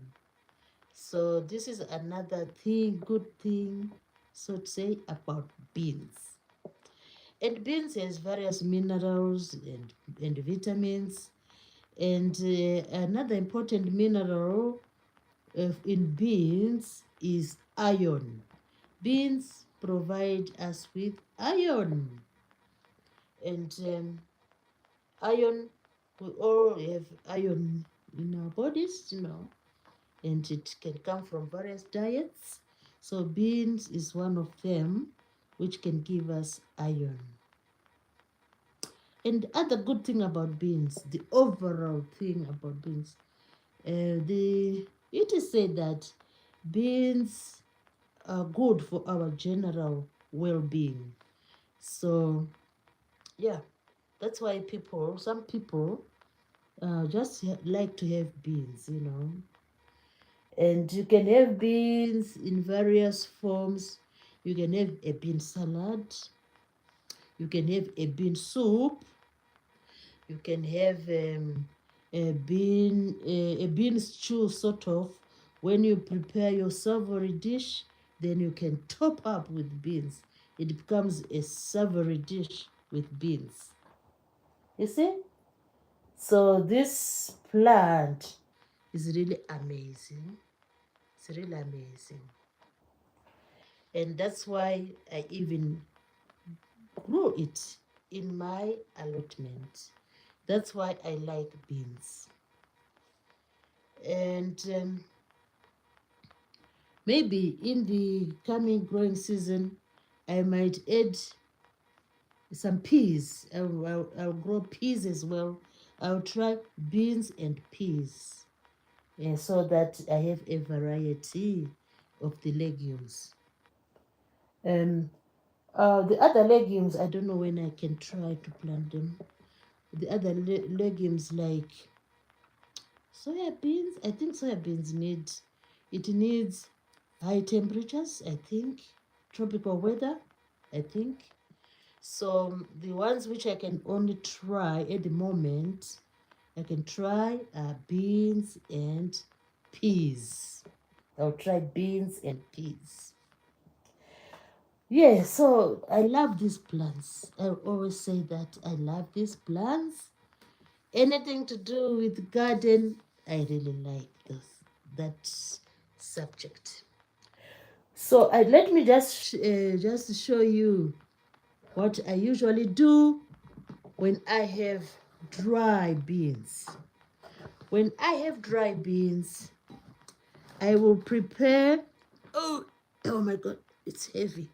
So this is another good thing, so to say, about beans. And beans has various minerals and vitamins. And another important mineral in beans is iron. Beans provide us with iron. And iron, we all have iron in our bodies, and it can come from various diets. So beans is one of them which can give us iron. And the other good thing about beans, the overall thing about beans, it is said that beans are good for our general well-being. So yeah, that's why some people just like to have beans. And you can have beans in various forms. You can have a bean salad, you can have a bean soup, you can have a bean stew, sort of. When you prepare your savory dish, then you can top up with beans. It becomes a savory dish with beans. You see? So this plant is really amazing. It's really amazing. And that's why I even grew it in my allotment. That's why I like beans. And maybe in the coming growing season, I might add some peas. I'll grow peas as well. I'll try beans and peas, so that I have a variety of the legumes. The other legumes, I don't know when I can try to plant them. The other legumes like Soya beans, I think soya beans needs high temperatures, I think, tropical weather, I think. So the ones which I can only try at the moment, I can try beans and peas. I'll try beans and peas. Yeah, so I love these plants. I always say that I love these plants. Anything to do with garden, I really like that subject. So let me just show you what I usually do when I have dry beans. When I have dry beans, I will prepare. Oh, oh my God, it's heavy.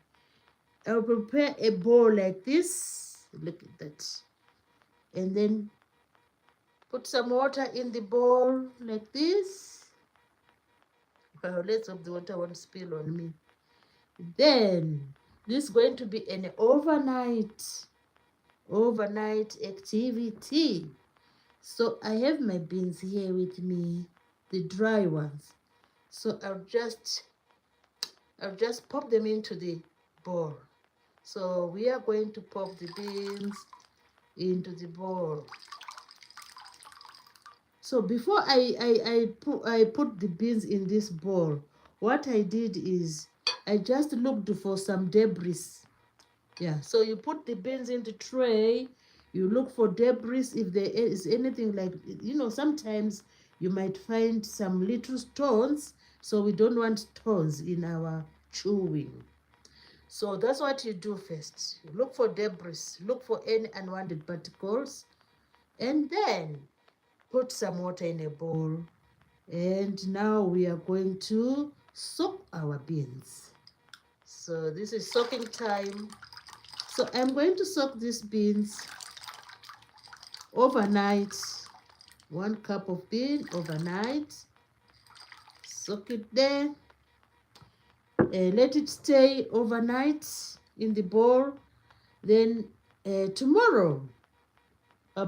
I will prepare a bowl like this. Look at that. And then put some water in the bowl like this. Well, let's hope the water won't spill on me. Then this is going to be an overnight activity. So I have my beans here with me, the dry ones. So I'll just pop them into the bowl. So we are going to pop the beans into the bowl. So before I put the beans in this bowl, what I did is I just looked for some debris. Yeah, so you put the beans in the tray, you look for debris if there is anything like, sometimes you might find some little stones, so we don't want stones in our chewing. So that's what you do first. You look for debris, look for any unwanted particles, and then put some water in a bowl. And now we are going to soak our beans. So this is soaking time. So I'm going to soak these beans overnight. 1 cup of bean overnight. Soak it there. Let it stay overnight in the bowl. Then tomorrow,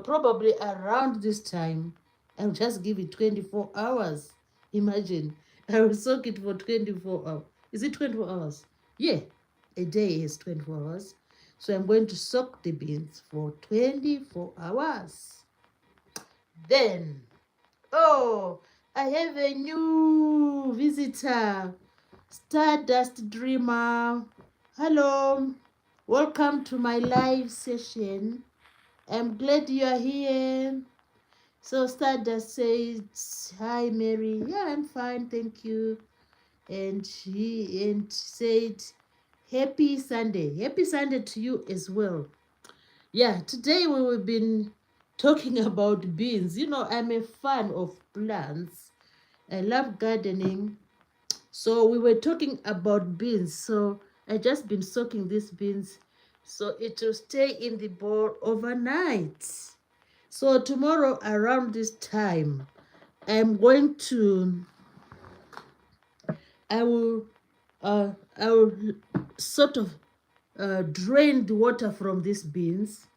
probably around this time, I'll just give it 24 hours. Imagine, I will soak it for 24 hours. Is it 24 hours? Yeah, a day is 24 hours. So I'm going to soak the beans for 24 hours. Then, oh, I have a new visitor, Stardust Dreamer. Hello, welcome to my live session. I'm glad you are here. So Stardust says, hi Mary. Yeah, I'm fine, thank you. And she said, happy Sunday. Happy Sunday to you as well. Yeah, today we will been talking about beans. I'm a fan of plants. I love gardening. So we were talking about beans. So I just been soaking these beans so it will stay in the bowl overnight. So tomorrow around this time, I'm going to, I will, I will sort of drain the water from these beans,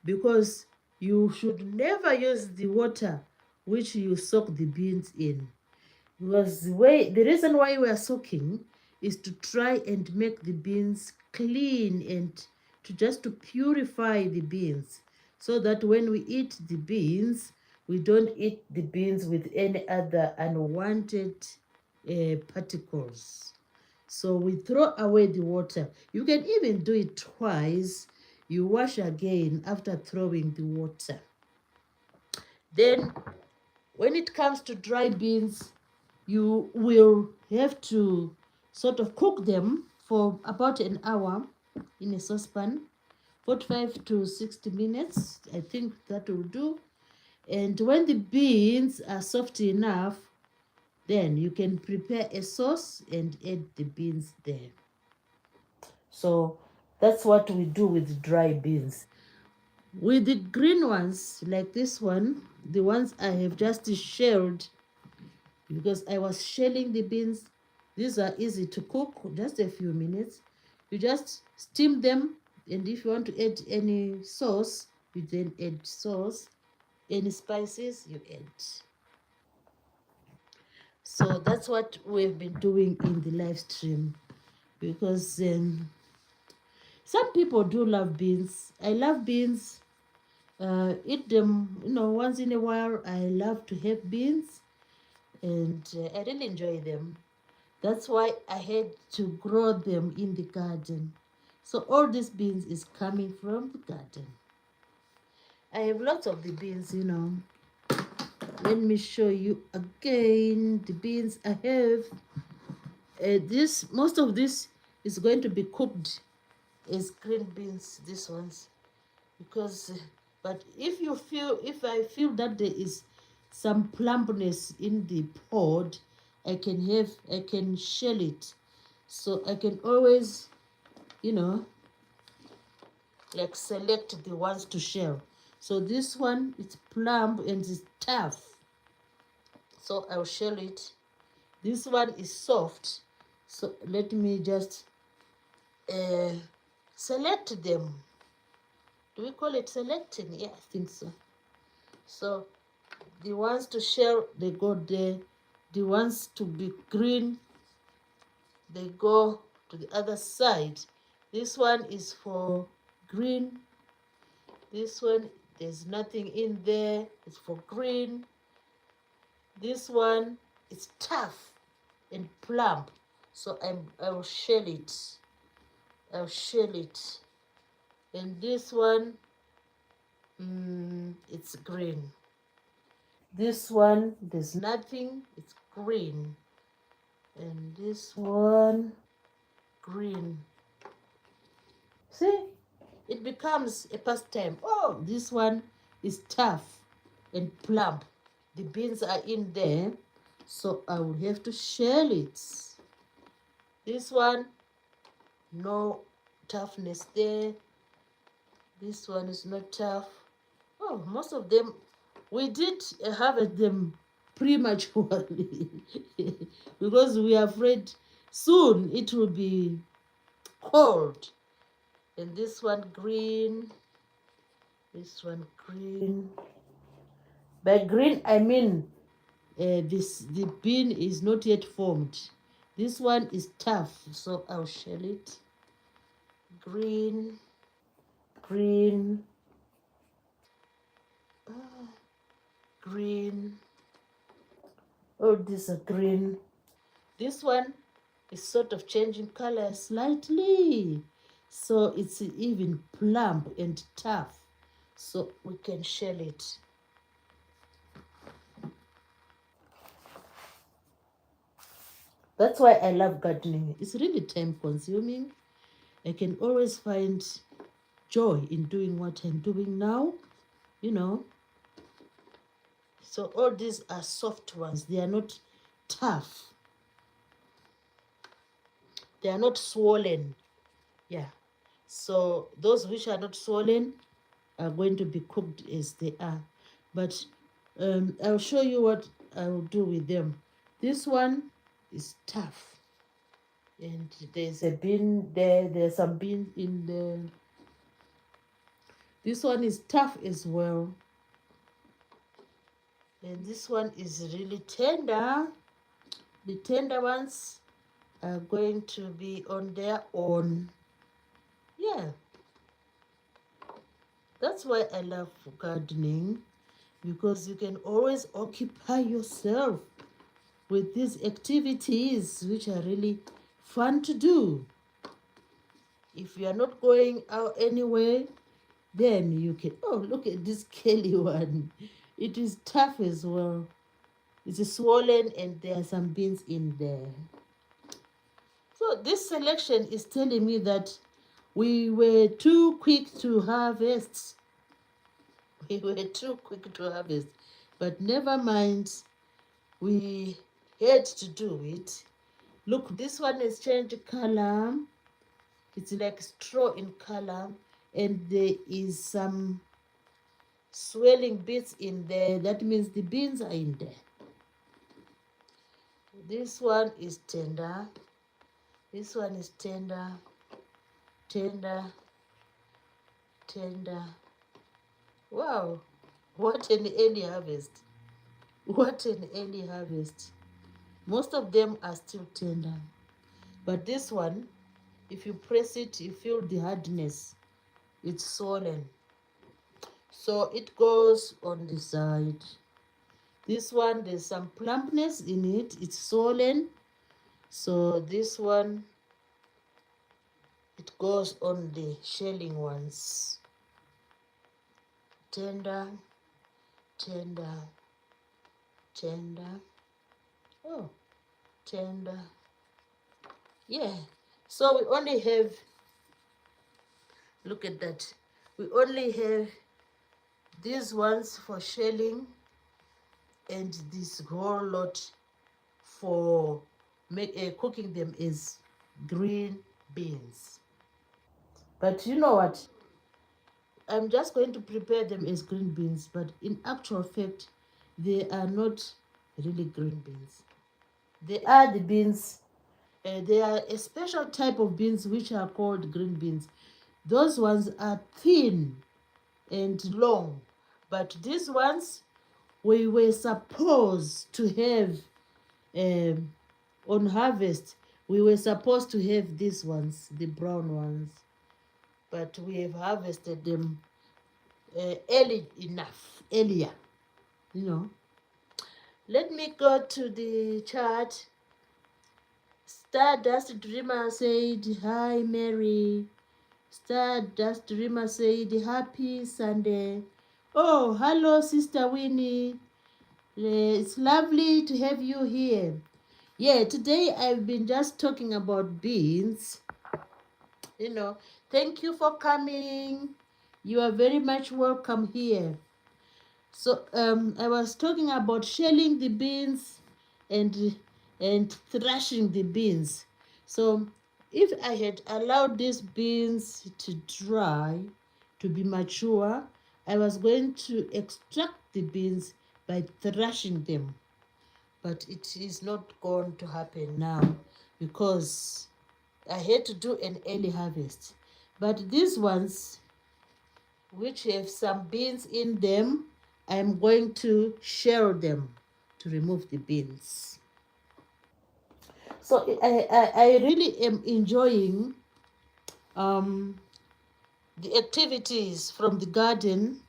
because you should never use the water which you soak the beans in. Because the reason why we are soaking is to try and make the beans clean and to purify the beans, so that when we eat the beans, we don't eat the beans with any other unwanted particles. So we throw away the water. You can even do it twice. You wash again after throwing the water. Then when it comes to dry beans, you will have to sort of cook them for about an hour in a saucepan, 45 to 60 minutes. I think that will do. And when the beans are soft enough, then you can prepare a sauce and add the beans there. So that's what we do with dry beans. With the green ones, like this one, the ones I have just shelled, because I was shelling the beans. These are easy to cook, just a few minutes. You just steam them, and if you want to add any sauce, you then add sauce. Any spices, you add. So that's what we've been doing in the live stream, because some people do love beans. I love beans. Eat them, once in a while. I love to have beans, and I really enjoy them. That's why I had to grow them in the garden. So all these beans is coming from the garden. I have lots of the beans. Let me show you again the beans I have. Most of this is going to be cooked as green beans, these ones, because but if I feel that there is some plumpness in the pod, I can shell it, so I can always, you know like, select the ones to shell. So this one, it's plump and it's tough, so I'll shell it. This one is soft, so let me just uh, select them. Do we call it selecting? Yeah, I think so. So the ones to shell, they go there. The ones to be green, they go to the other side. This one is for green. This one, there's nothing in there. It's for green. This one is tough and plump. So I'll shell it. I'll shell it. And this one, it's green. This one, there's nothing. It's green. And this one, green. See, it becomes a pastime. Oh, this one is tough and plump. The beans are in there, so I will have to shell it. This one, no toughness there. This one is not tough. Oh, most of them, we did harvest them prematurely because we are afraid soon it will be cold. And this one green, this one green. By green, I mean the bean is not yet formed. This one is tough, so I'll shell it. Green, green, green. Oh, these are green. This one is sort of changing color slightly, so it's even plump and tough, so we can shell it. That's why I love gardening. It's really time consuming. I can always find joy in doing what I'm doing now, you know. So all these are soft ones. They are not tough. They are not swollen. Yeah. So those which are not swollen are going to be cooked as they are. But I'll show you what I will do with them. This one is tough. And there's a bean there. There's some bean in there. This one is tough as well. And this one is really tender. The tender ones are going to be on their own. Yeah. That's why I love gardening, because you can always occupy yourself with these activities which are really fun to do. If you are not going out anywhere, then you can, oh, look at this Kelly one. It is tough as well. It's swollen and there are some beans in there. So this selection is telling me that we were too quick to harvest. We were too quick to harvest. But never mind, we had to do it. Look, this one has changed color. It's like straw in color. And there is some swelling bits in there. That means the beans are in there. This one is tender. This one is tender, tender, tender. Wow, what an early harvest. What an early harvest. Most of them are still tender. But this one, if you press it, you feel the hardness. It's swollen. So it goes on the side. This one, there's some plumpness in it. It's swollen. So this one, it goes on the shelling ones. Tender, tender, tender. Oh, tender. Yeah. So we only have, look at that. We only have these ones for shelling and this whole lot for cooking them as green beans. But you know what? I'm just going to prepare them as green beans, but in actual fact, they are not really green beans. They are the beans. They are a special type of beans which are called green beans. Those ones are thin and long, but these ones we were supposed to have on harvest. We were supposed to have these ones, the brown ones, but we have harvested them earlier, you know. Let me go to the chat. Stardust Dreamer said, "Hi, Mary." Stardust Dreamer said, "Happy Sunday." Oh, hello, Sister Winnie. It's lovely to have you here. Yeah, today I've been just talking about beans. You know, thank you for coming. You are very much welcome here. So I was talking about shelling the beans and thrashing the beans. So if I had allowed these beans to dry, to be mature, I was going to extract the beans by thrashing them. But it is not going to happen now because I had to do an early harvest. But these ones, which have some beans in them, I'm going to shell them to remove the beans. So I really am enjoying um, the activities from the garden.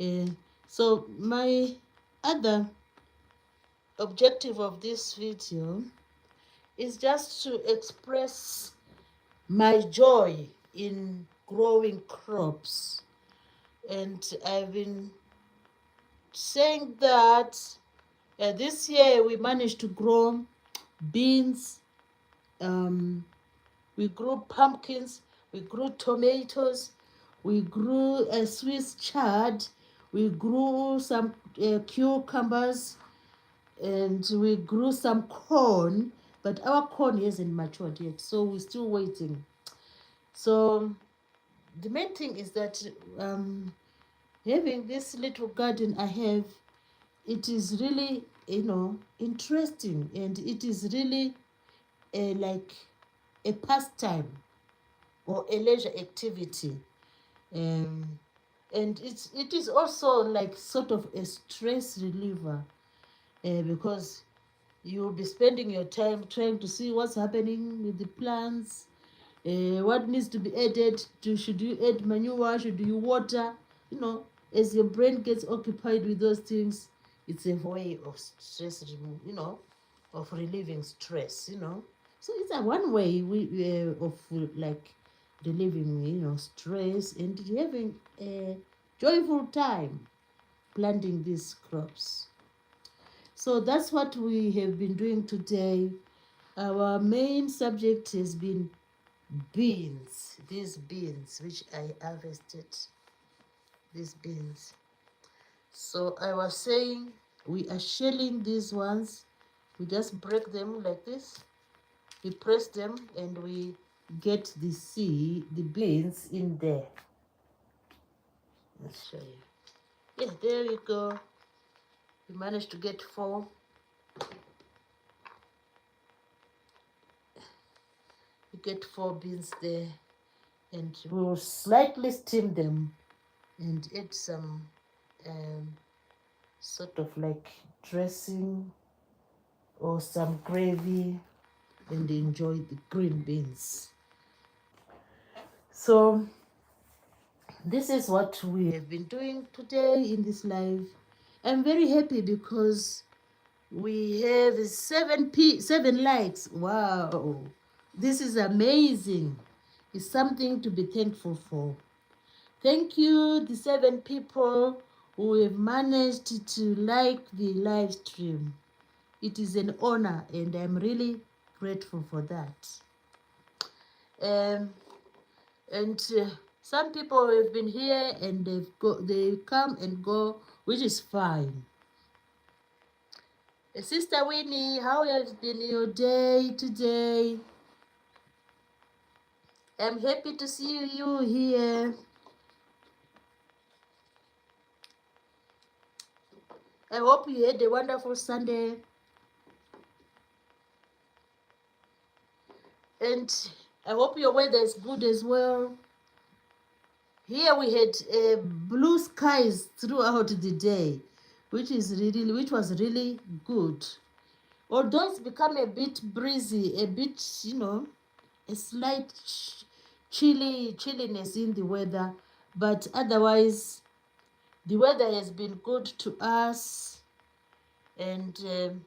Uh, so my other objective of this video is just to express my joy in growing crops. And I've been saying that this year we managed to grow beans, we grew pumpkins, we grew tomatoes, we grew a Swiss chard, we grew some cucumbers, and we grew some corn, but our corn hasn't matured yet, so we're still waiting. So the main thing is that having this little garden I have, it is really, interesting, and it is really like a pastime or a leisure activity. Um, and it is also like sort of a stress reliever because you'll be spending your time trying to see what's happening with the plants, what needs to be added to, should you add manure, should you water, you know, as your brain gets occupied with those things, it's a way of stress remove, of relieving stress, so it's a one way of like relieving, stress and having a joyful time planting these crops. So that's what we have been doing today. Our main subject has been beans, these beans which I harvested, these beans. So I was saying we are shelling these ones. We just break them like this. We press them and we get the beans in there. Let's show you. Yeah, there you go. We managed to get 4. We get 4 beans there, and we'll slightly steam them and add some sort of like dressing or some gravy and enjoy the green beans. So this is what we have been doing today in this live. I'm very happy because we have 7 likes. Wow, this is amazing. It's something to be thankful for. Thank you, the 7 people who have managed to like the live stream. It is an honor and I'm really grateful for that. And some people have been here and they come and go, which is fine. Sister Winnie, how has been your day today? I'm happy to see you here. I hope you had a wonderful Sunday. And I hope your weather is good as well. Here we had blue skies throughout the day, which was really good. Although it's become a bit breezy, a bit, a slight chilliness in the weather, but otherwise the weather has been good to us. And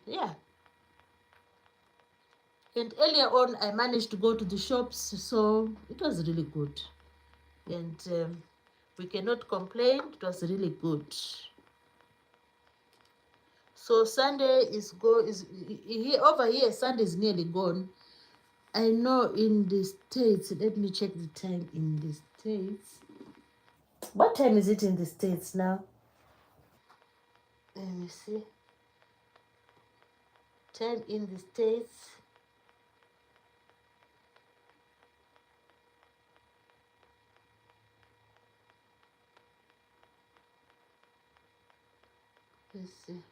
yeah, and earlier on I managed to go to the shops, so it was really good. And we cannot complain. It was really good. So Sunday is here. Over here Sunday is nearly gone. I know in the States, let me check the time in the States. What time is it in the States now? Let me see. Time in the States. Let's see.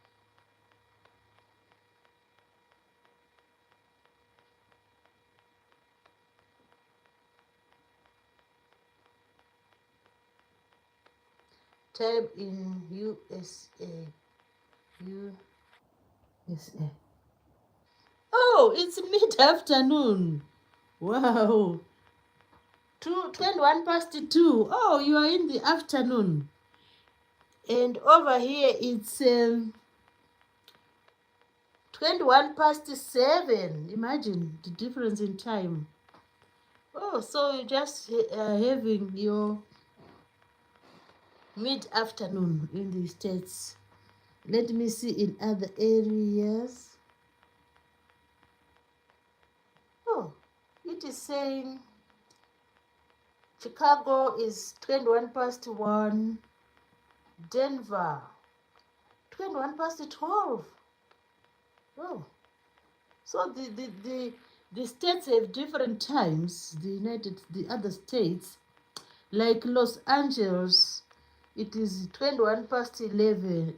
Time in USA. USA. Oh, it's mid-afternoon. Wow. 21 past 2. Oh, you are in the afternoon. And over here it's 21 past 7. Imagine the difference in time. Oh, so you just having your mid-afternoon in the States. Let me see in other areas. Oh, it is saying Chicago is 21 past 1. Denver, 21 past 12. Oh, so the states have different times. The other states, like Los Angeles, it is 21 past 11.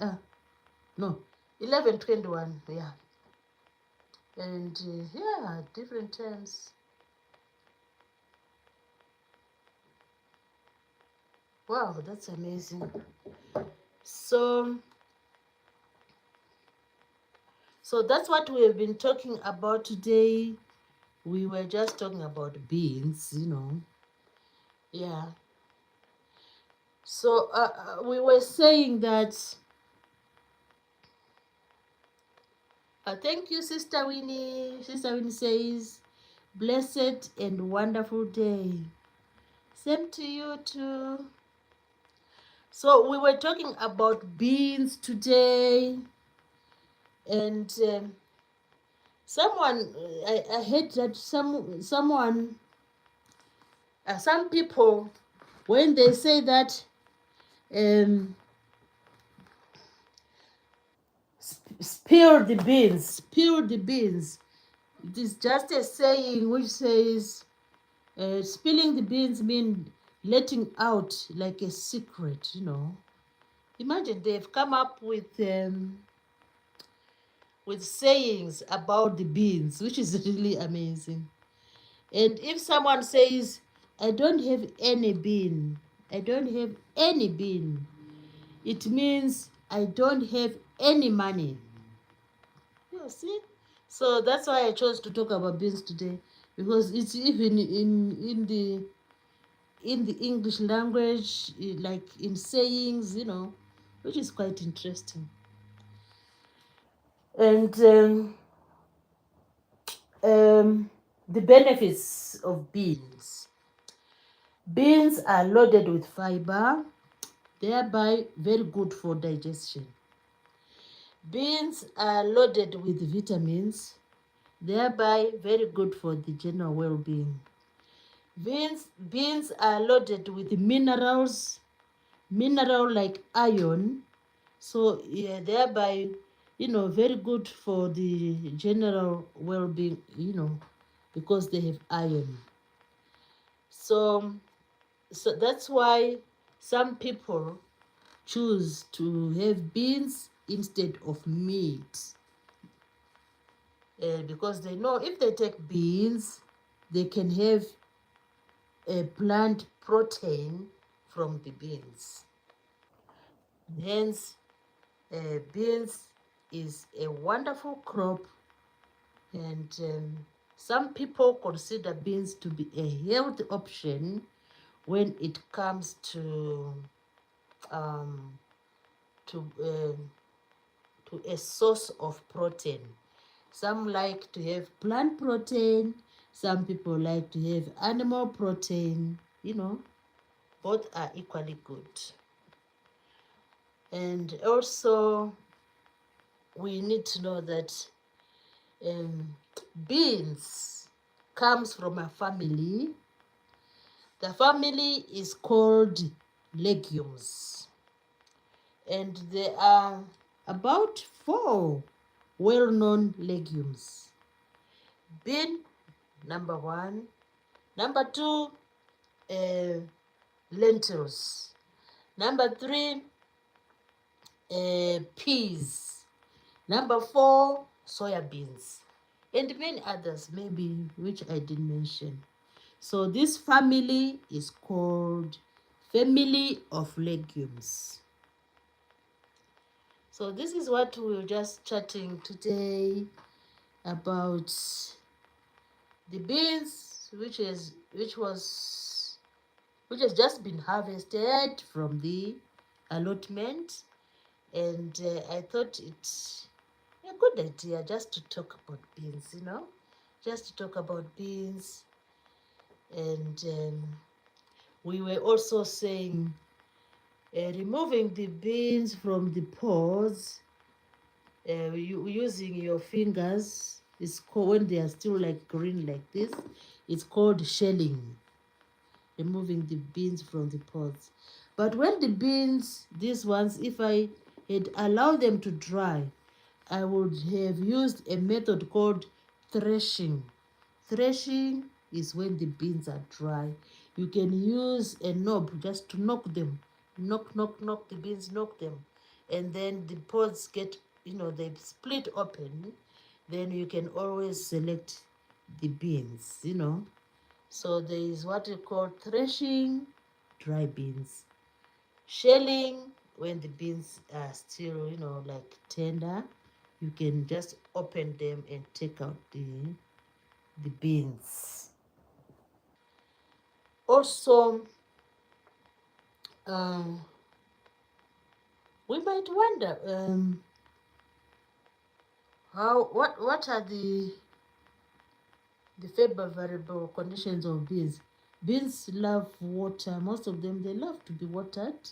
No, 11:21. Yeah, and yeah, different times. Wow, that's amazing. So that's what we have been talking about today. We were just talking about beans, Yeah. So we were saying that. Thank you, Sister Winnie. Sister Winnie says, blessed and wonderful day. Same to you too. So we were talking about beans today, and someone I heard that some people, when they say that spill the beans, it is just a saying which says spilling the beans means letting out like a secret. Imagine they've come up with sayings about the beans, which is really amazing. And if someone says, I don't have any bean, it means I don't have any money. You see? So that's why I chose to talk about beans today, because it's even in the English language, like in sayings, which is quite interesting. And the benefits of beans. Beans are loaded with fiber, thereby very good for digestion. Beans are loaded with vitamins, thereby very good for the general well-being. Beans are loaded with mineral like iron, so yeah, thereby very good for the general well-being, because they have iron. So that's why some people choose to have beans instead of meat, because they know if they take beans, they can have a plant protein from the beans. Hence, beans is a wonderful crop, and some people consider beans to be a healthy option when it comes um, to um, to a source of protein. Some like to have plant protein, some people like to have animal protein, both are equally good. And also, we need to know that um, beans comes from a family. The family is called legumes, and there are about 4 well-known legumes. Bean, number 1. Number 2, uh, lentils. Number 3, peas. Number 4, soya beans. And many others, maybe, which I didn't mention. So this family is called family of legumes. So this is what we were just chatting today about the beans, which has just been harvested from the allotment, and I thought it's a good idea just to talk about beans, just to talk about beans. And we were also saying removing the beans from the pods, using your fingers, is called, when they are still like green like this, it's called shelling, removing the beans from the pods. But when the beans, these ones, if I had allowed them to dry, I would have used a method called threshing. Threshing is when the beans are dry. You can use a knob just to knock them. Knock the beans, knock them. And then the pods get, they split open. Then you can always select the beans. So there is what you call threshing, dry beans. Shelling, when the beans are still, like tender, you can just open them and take out the beans. Also, we might wonder what are the favorable conditions of beans. Beans love water. Most of them, they love to be watered,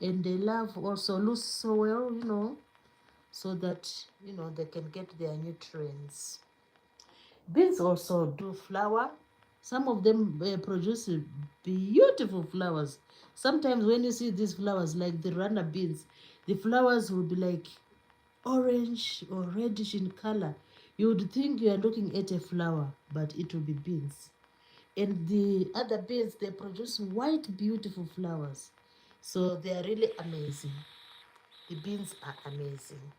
and they love also loose soil, so that they can get their nutrients. Beans also do flower. Some of them produce beautiful flowers. Sometimes when you see these flowers, like the runner beans, the flowers will be like orange or reddish in color. You would think you are looking at a flower, but it will be beans. And the other beans, they produce white, beautiful flowers. So they are really amazing. The beans are amazing.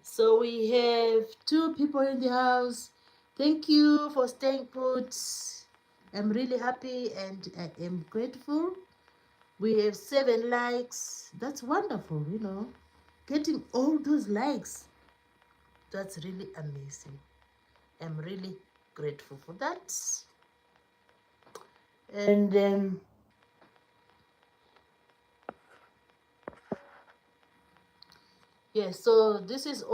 So we have 2 people in the house. Thank you for staying put. I'm really happy and I am grateful. We have 7 likes. That's wonderful, Getting all those likes. That's really amazing. I'm really grateful for that. And yeah, so this is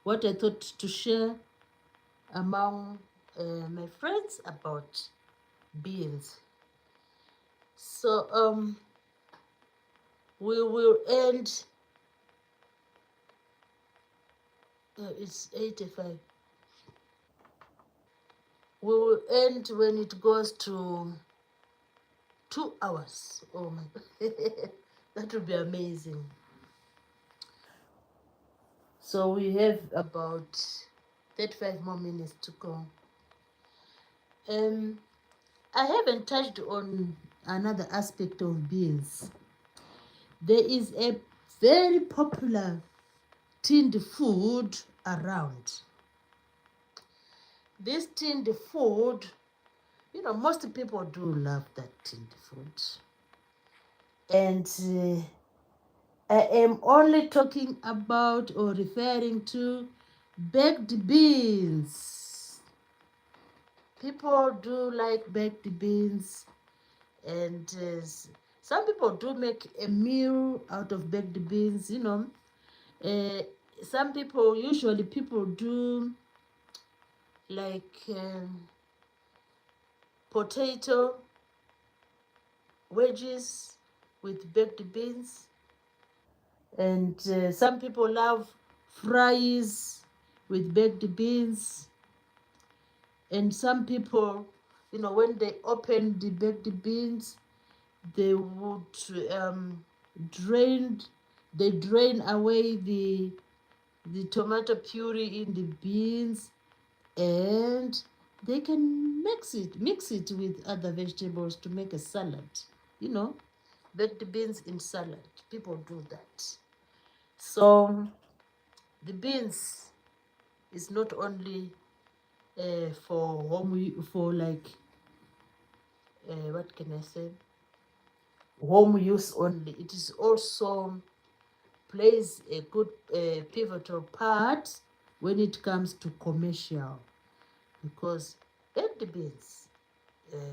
what I thought to share among my friends about beans. So we will end. It's 85. We will end when it goes to 2 hours. Oh my God. That would be amazing. So we have about 35 more minutes to go. I haven't touched on another aspect of beans. There is a very popular tinned food around. This tinned food, most people do love that tinned food. And I am only talking about or referring to baked beans. People do like baked beans, and some people do make a meal out of baked beans. Some people, usually people do like potato wedges with baked beans, and some people love fries with baked beans, and some people, when they open the baked beans, they would drain they drain away the tomato puree in the beans, and they can mix it with other vegetables to make a salad. you know baked beans in salad, people do that. So the beans is not only for home, for like what can I say, home use only. It is also plays a good pivotal part when it comes to commercial, because baked beans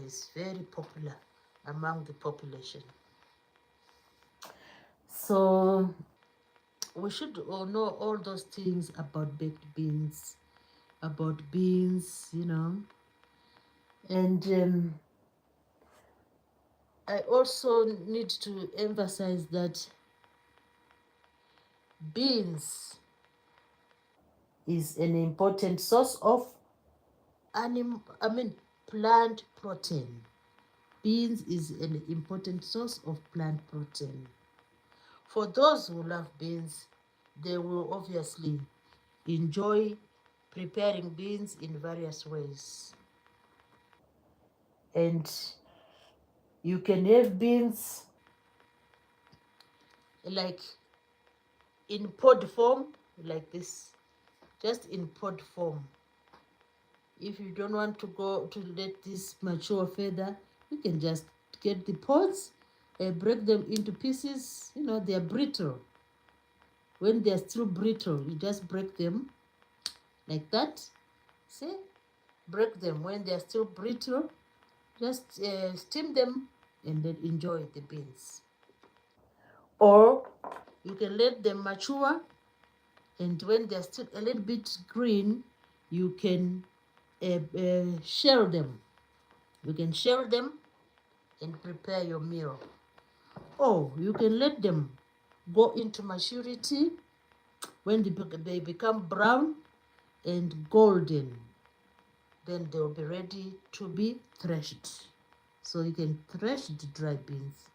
is very popular among the population. So we should all know all those things about baked beans, and I also need to emphasize that beans is an important source of plant protein. Beans is an important source of plant protein. For those who love beans, they will obviously enjoy preparing beans in various ways. And you can have beans like in pod form, like this, just in pod form. If you don't want to go to let this mature further, you can just get the pods, break them into pieces. They are brittle. When they are still brittle, you just break them like that. See? Break them. When they are still brittle, just steam them and then enjoy the beans. Or you can let them mature, and when they're still a little bit green, you can shell them. You can shell them and prepare your meal. Or you can let them go into maturity. When they become brown and golden, then they'll be ready to be threshed. So you can thresh the dry beans,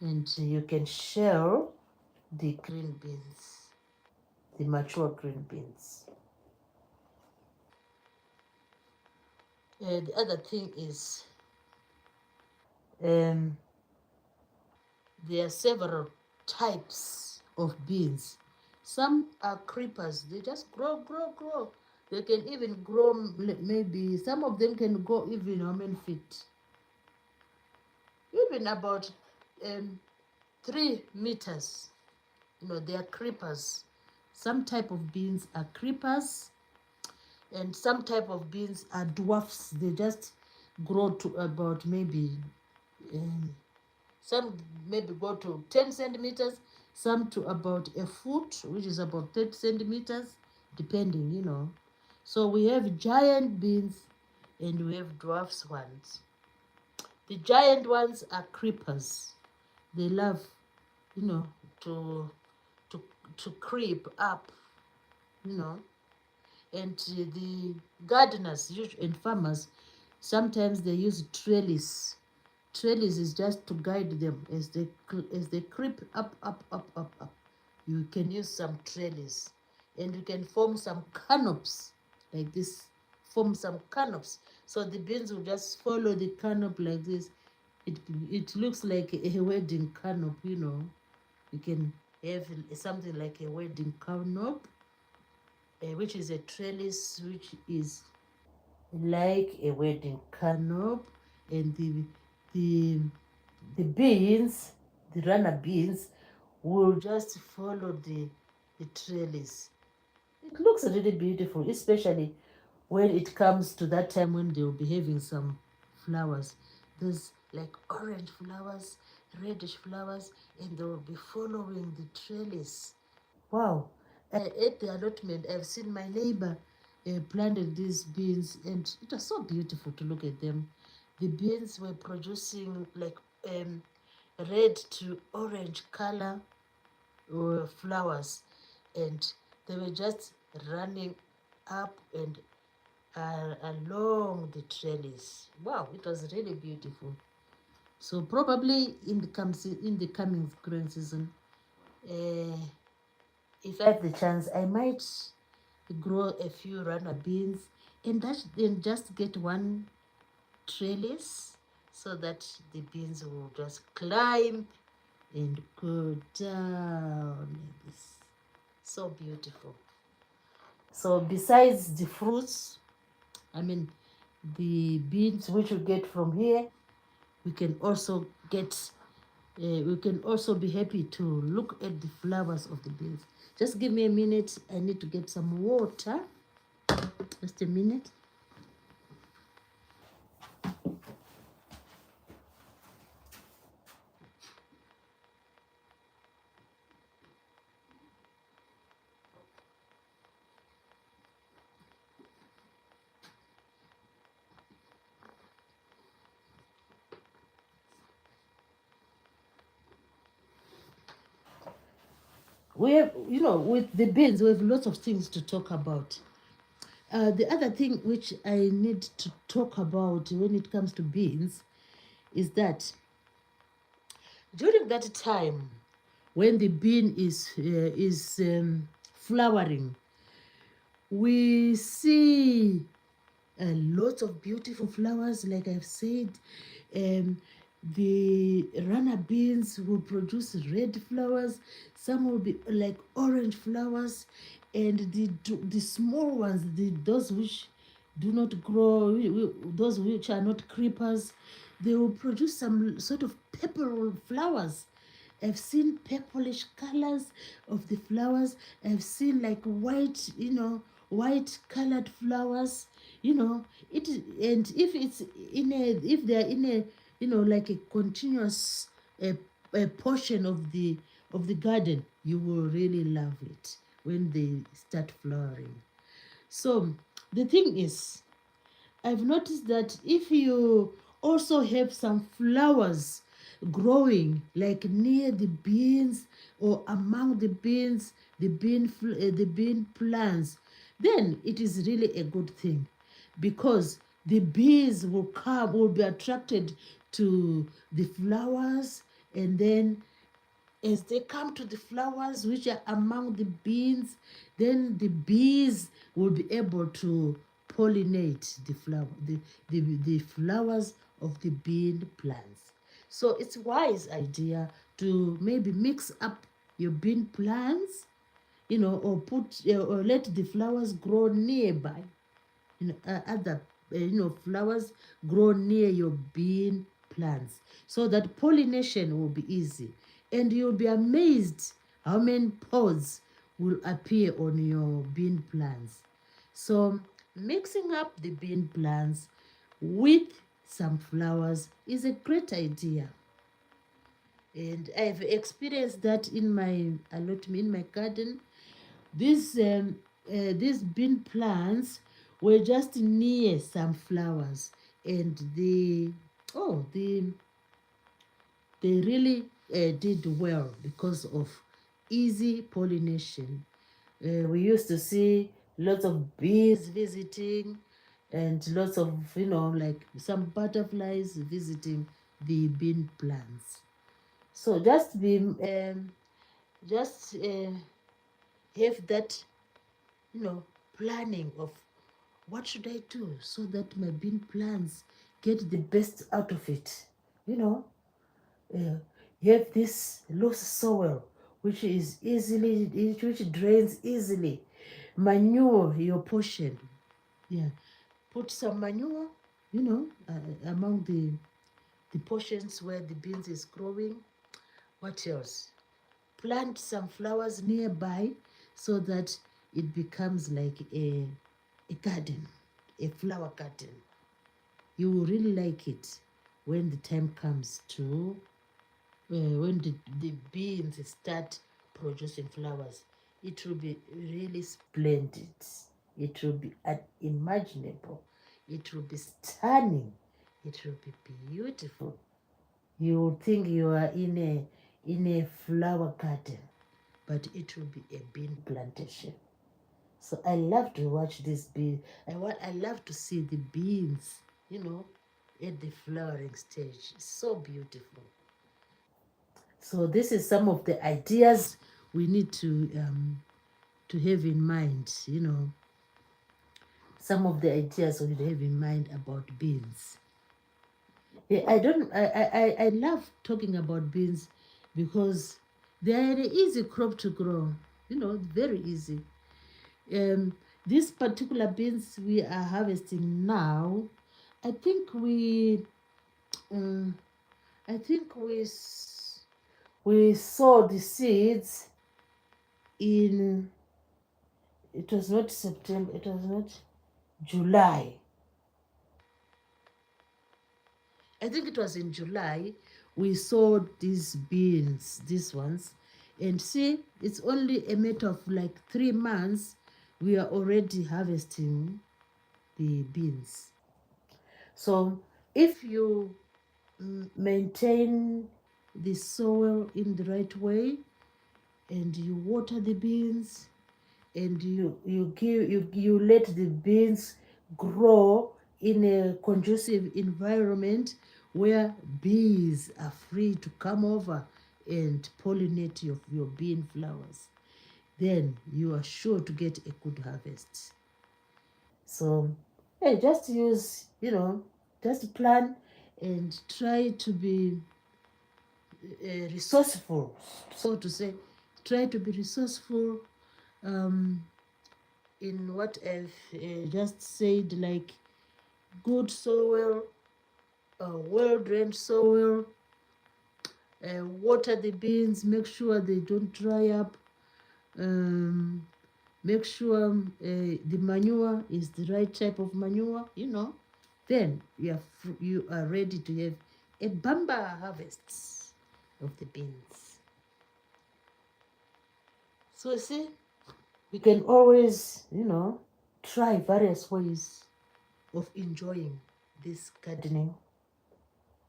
and you can shell the green beans, the mature green beans. The other thing is there are several types of beans. Some are creepers. They just grow, grow, grow. They can even grow, maybe some of them can go even how many feet? Even about 3 meters. They are creepers. Some type of beans are creepers, and some type of beans are dwarfs. They just grow to about maybe um, some maybe go to 10 centimeters, some to about a foot, which is about 30 centimeters, depending, you know. So we have giant beans and we have dwarfs ones. The giant ones are creepers. They love, you know, to to to creep up, you know. And the gardeners and farmers, sometimes they use trellis. Trellis is just to guide them as they creep up. You can use some trellis, and you can form some canopies like this. Form some canopies, so the beans will just follow the canopy like this. It looks like a wedding canopy, you know. You can have something like a wedding canopy, which is a trellis, which is like a wedding canopy, and the the beans, the runner beans, will just follow the trellis. It looks really beautiful, especially when it comes to that time when they will be having some flowers. There's like orange flowers, reddish flowers, and they will be following the trellis. Wow. At the allotment, I've seen my neighbor planted these beans, and it was so beautiful to look at them. The beans were producing like red to orange color flowers, and they were just running up and along the trellis. Wow, it was really beautiful. So probably in the coming growing season, uh, if I have the chance, I might grow a few runner beans and just get one trellis so that the beans will just climb and go down like this. So beautiful. So besides the fruits, I mean the beans which you get from here, we can also get we can also be happy to look at the flowers of the beans. Just give me a minute. I need to get some water. Just a minute. We have, you know, with the beans, we have lots of things to talk about. The other thing which I need to talk about when it comes to beans is that during that time when the bean is flowering, we see a lot of beautiful flowers. Like I've said, um, the runner beans will produce red flowers. Some will be like orange flowers, and the small ones, those which do not grow, those which are not creepers, they will produce some sort of purple flowers. I've seen purplish colors of the flowers. I've seen like white, you know, white colored flowers. You know, and if it's if they're in a, you know, like a continuous a portion of the garden, you will really love it when they start flowering. So the thing is, I've noticed that if you also have some flowers growing like near the beans or among the beans, the bean plants, then it is really a good thing, because the bees will be attracted to the flowers, and then as they come to the flowers which are among the beans, then the bees will be able to pollinate the flowers of the bean plants. So it's a wise idea to maybe mix up your bean plants, you know, or let the flowers grow nearby, you know, other flowers grow near your bean plants, so that pollination will be easy, and you'll be amazed how many pods will appear on your bean plants. So mixing up the bean plants with some flowers is a great idea. And I've experienced that in my allotment, in my garden. These bean plants were just near some flowers, and they really did well because of easy pollination. We used to see lots of bees visiting, and lots of, like some butterflies visiting the bean plants. So just have that, planning of what should I do so that my bean plants get the best out of it. You know, uh, you have this loose soil which drains easily. Manure your portion. Yeah, put some manure, among the portions where the beans is growing. What else? Plant some flowers nearby so that it becomes like a garden, a flower garden. You will really like it when the time comes to when the beans start producing flowers. It will be really splendid. It will be unimaginable. It will be stunning. It will be beautiful. You will think you are in a flower garden, but it will be a bean plantation. So I love to watch this bean. I love to see the beans, at the flowering stage. It's so beautiful. So this is some of the ideas we need to have in mind. Some of the ideas we need to have in mind about beans. Yeah, I don't. I love talking about beans because they are an easy crop to grow. Very easy. Um, these particular beans we are harvesting now, I think um, I think we saw the seeds in. It was not September. It was not July. I think it was in July we saw these beans, these ones. And see, it's only a matter of like 3 months, we are already harvesting the beans. So if you maintain the soil in the right way, and you water the beans, and you let the beans grow in a conducive environment where bees are free to come over and pollinate your bean flowers, then you are sure to get a good harvest. So hey, just plan and try to be resourceful, so to say. Try to be resourceful um, in what I've just said, like good soil, well drained soil, water the beans, make sure they don't dry up, um, make sure the manure is the right type of manure, then you are ready to have a bumper harvest of the beans. So see, we can always, try various ways of enjoying this gardening.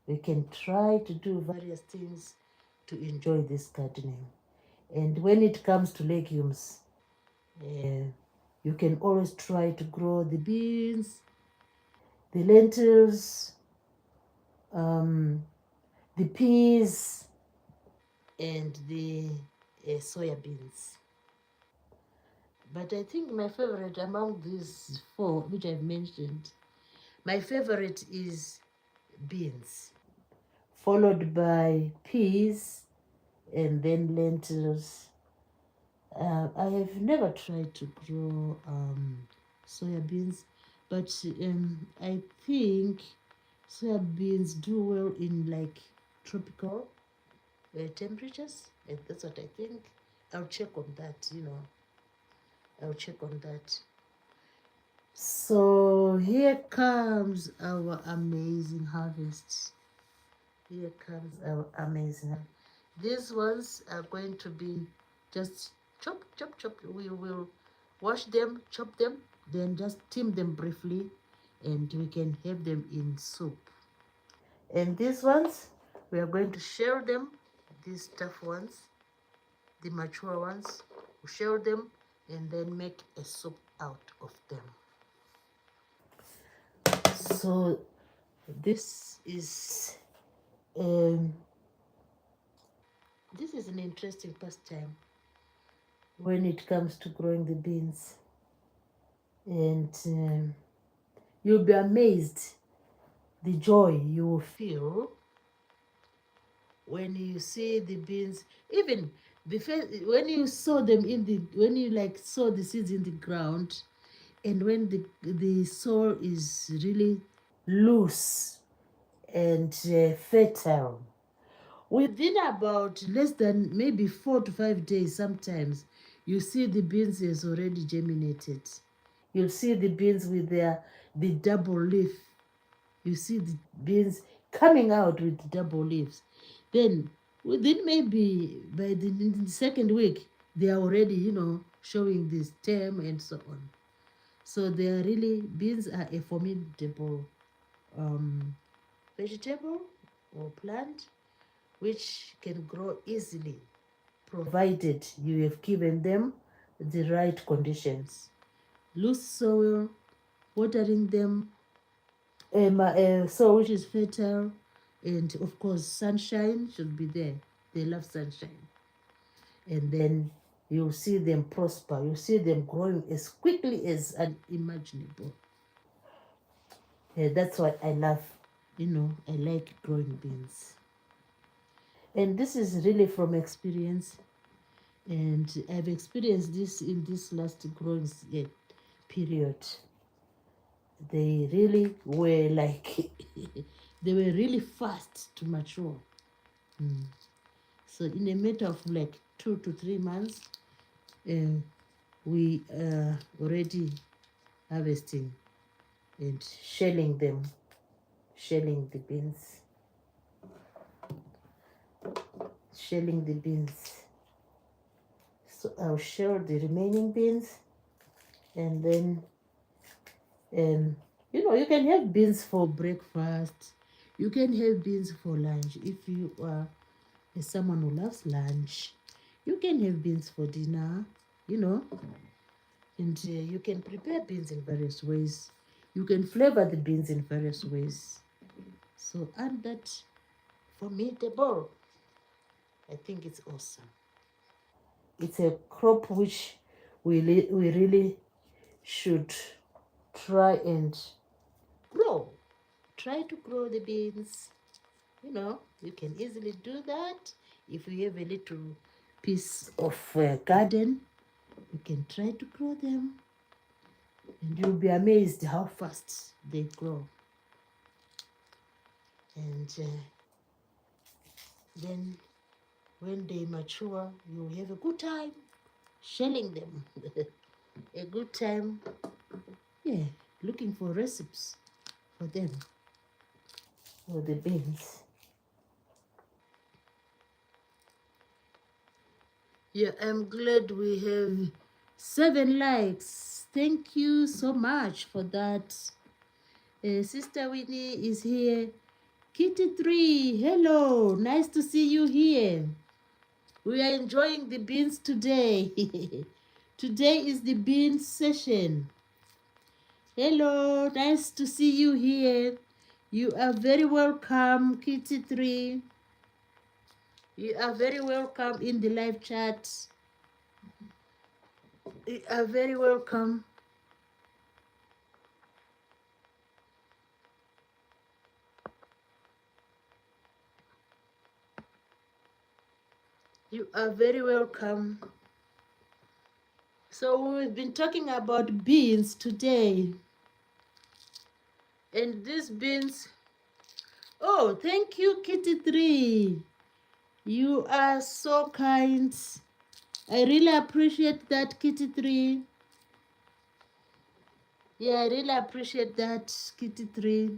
We can try to do various things to enjoy this gardening. And when it comes to legumes, you can always try to grow the beans, the lentils, um, the peas, and the soya beans. But I think my favorite among these four, which I've mentioned, my favorite is beans, followed by peas, and then lentils. I have never tried to grow soya beans, but I think soya beans do well in like tropical temperatures. That's what I think. I'll check on that. I'll check on that. So here comes our amazing harvest. Here comes our amazing. These ones are going to be just chop, chop, chop. We will wash them, chop them, then just steam them briefly, and we can have them in soup. And these ones, we are going to share them, these tough ones, the mature ones, we share them and then make a soup out of them. So um, this is an interesting pastime when it comes to growing the beans, and you'll be amazed the joy you will feel when you see the beans. Even when you sow them in the, when you like sow the seeds in the ground, and when the soil is really loose and fertile, within about less than maybe 4 to 5 days, sometimes you see the beans has already germinated. You'll see the beans with the double leaf. You see the beans coming out with double leaves. Then within maybe by the second week, they are already, showing the stem and so on. So they are really, beans are a formidable um, vegetable or plant which can grow easily provided you have given them the right conditions. Loose soil, watering them, soil which is fertile, and of course sunshine should be there. They love sunshine. And then you'll see them prosper. You'll see them growing as quickly as unimaginable. That's what I love. I like growing beans. And this is really from experience. And I've experienced this in this last growing period. They really were like, they were really fast to mature. So in a matter of like 2 to 3 months, we are already harvesting and shelling them, shelling the beans, shelling the beans. So I'll shell the remaining beans, and then you can have beans for breakfast. You can have beans for lunch. If you are someone who loves lunch, you can have beans for dinner, and you can prepare beans in various ways. You can flavor the beans in various ways. So, and that formidable, I think it's awesome. It's a crop which we really should try and grow. Try to grow the beans. You can easily do that. If you have a little piece of garden, you can try to grow them, and you'll be amazed how fast they grow. And then when they mature, you have a good time shelling them. A good time, yeah, looking for recipes for them, for the beans. Yeah, I'm glad we have 7 likes. Thank you so much for that. Sister Winnie is here. Kitty3, hello. Nice to see you here. We are enjoying the beans today. Today is the beans session. Hello, nice to see you here. You are very welcome, Kitty3. You are very welcome in the live chat. You are very welcome. You are very welcome. So we've been talking about beans today. And these beans, oh, thank you, Kitty3. You are so kind. I really appreciate that, Kitty3. Yeah, I really appreciate that, Kitty 3.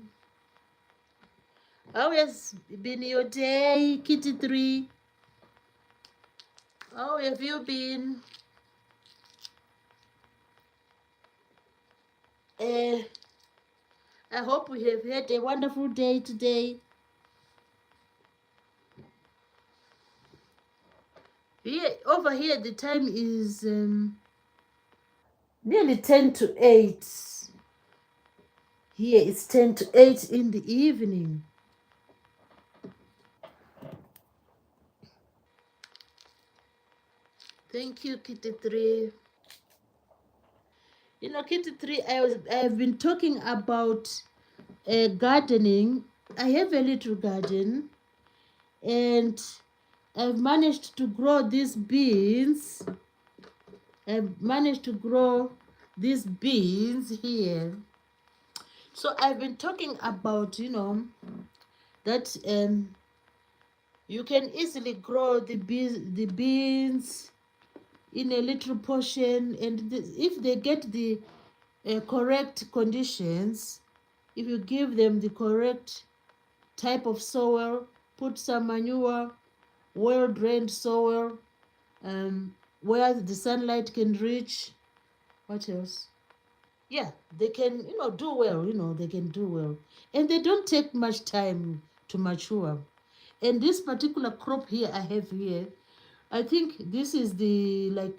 How has been your day, Kitty 3? How have you been? Uh, I hope we have had a wonderful day today. Here, over here, the time is nearly 10 to 8. Here it's 10 to 8 in the evening. Thank you, Kitty 3. You know, Kitty 3, I've been talking about gardening. I have a little garden, and I've managed to grow these beans. I've managed to grow these beans here. So I've been talking about, that you can easily grow the beans in a little portion, and if they get the correct conditions, if you give them the correct type of soil, put some manure, well drained soil, where the sunlight can reach. What else? Yeah, they can, do well. They can do well, and they don't take much time to mature. And this particular crop here I have here, I think this is the like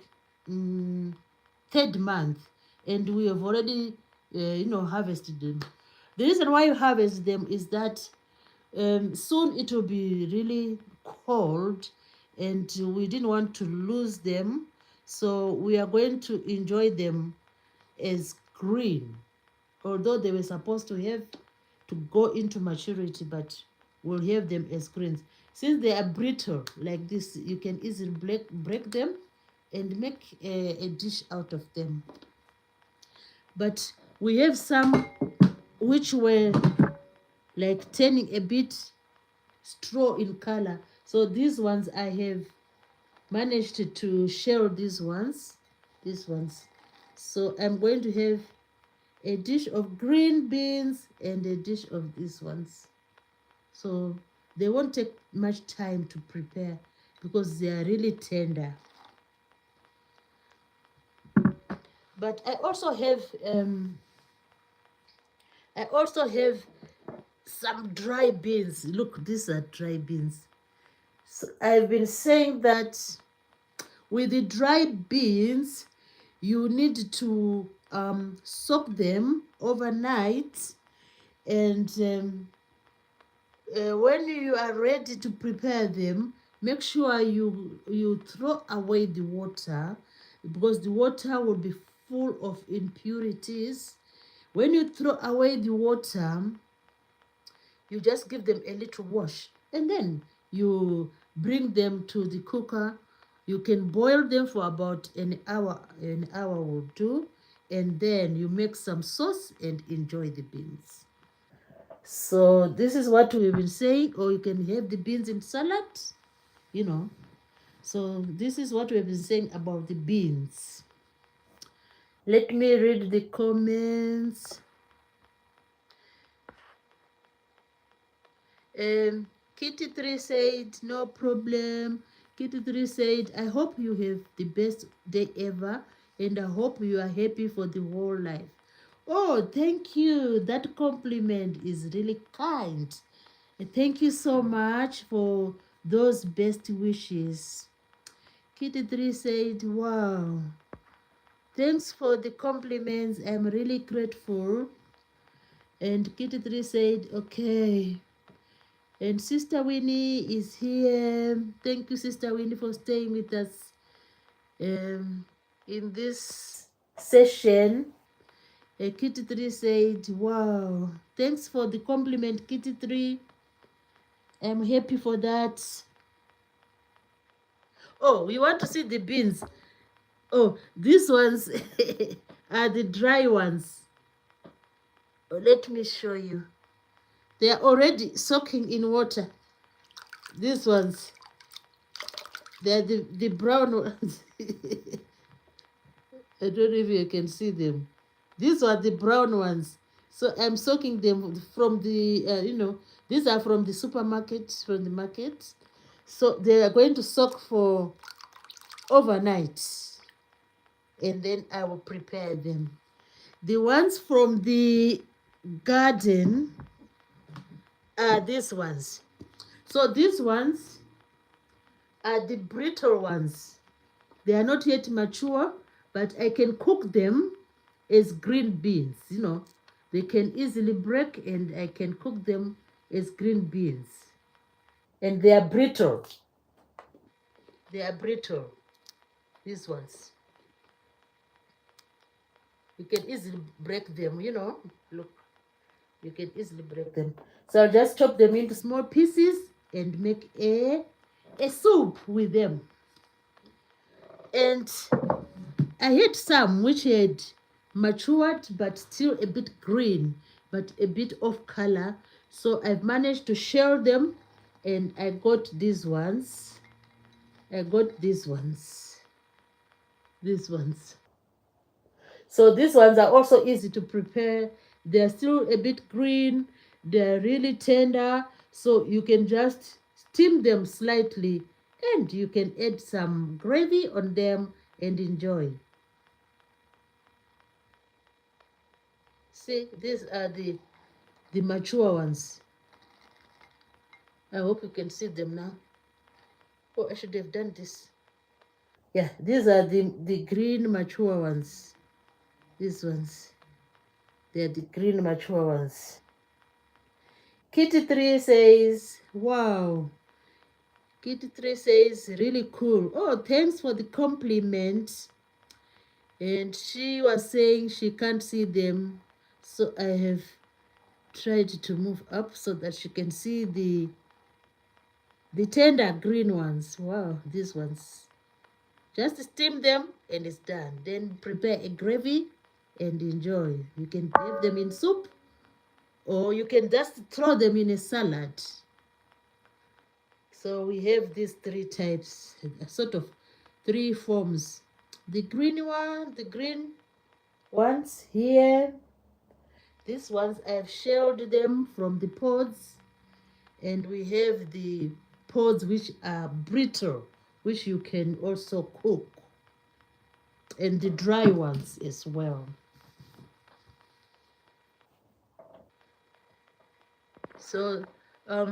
third month, and we have already harvested them. The reason why you harvest them is that soon it will be really cold, and we didn't want to lose them, so we are going to enjoy them as green, although they were supposed to have to go into maturity, but we'll have them as greens. Since they are brittle like this, you can easily break them and make a dish out of them. But we have some which were like turning a bit straw in color. So these ones I have managed to shell these ones. So I'm going to have a dish of green beans and a dish of these ones. So they won't take much time to prepare because they are really tender. But I also have some dry beans. Look, these are dry beans. So I've been saying that with the dry beans, you need to soak them overnight, and when you are ready to prepare them, make sure you throw away the water, because the water will be full of impurities. When you throw away the water, you just give them a little wash, and then you bring them to the cooker. You can boil them for about an hour. An hour will do, and then you make some sauce and enjoy the beans. So this is what we've been saying. Or you can have the beans in salad, you know. So this is what we've been saying about the beans. Let me read the comments. Kitty 3 said, no problem. Kitty 3 said, I hope you have the best day ever, and I hope you are happy for the whole life. Oh, thank you. That compliment is really kind. Thank you so much for those best wishes. Kitty 3 said, wow. Thanks for the compliments. I'm really grateful. And Kitty 3 said, okay. And Sister Winnie is here. Thank you, Sister Winnie, for staying with us in this session. Kitty 3 said, wow. Thanks for the compliment, Kitty 3. I'm happy for that. Oh, we want to see the beans. Oh, these ones are the dry ones. Oh, let me show you. They are already soaking in water. These ones, they are the brown ones. I don't know if you can see them. These are the brown ones. So I'm soaking them from the, these are from the supermarket, from the market. So they are going to soak for overnight. And then I will prepare them. The ones from the garden are these ones. So these ones are the brittle ones. They are not yet mature, but I can cook them as green beans. They can easily break, and I can cook them as green beans. And they are brittle. They are brittle. These ones. You can easily break them. Look, you can easily break them. So I'll just chop them into small pieces and make a soup with them. And I had some which had matured but still a bit green, but a bit off color. So I've managed to shell them, and I got these ones. I got these ones. These ones. So these ones are also easy to prepare. They're still a bit green. They're really tender. So you can just steam them slightly, and you can add some gravy on them and enjoy. See, these are the mature ones. I hope you can see them now. Oh, I should have done this. Yeah, these are the green mature ones. These ones. They are the green mature ones. Kitty3 says, wow. Kitty3 says, really cool. Oh, thanks for the compliment. And she was saying she can't see them. So I have tried to move up so that she can see the tender green ones. Wow, these ones. Just steam them and it's done. Then prepare a gravy and enjoy. You can have them in soup, or you can just throw them in a salad. So we have these three types, sort of three forms. The green ones here. These ones I've shelled them from the pods, and we have the pods which are brittle, which you can also cook, and the dry ones as well. So I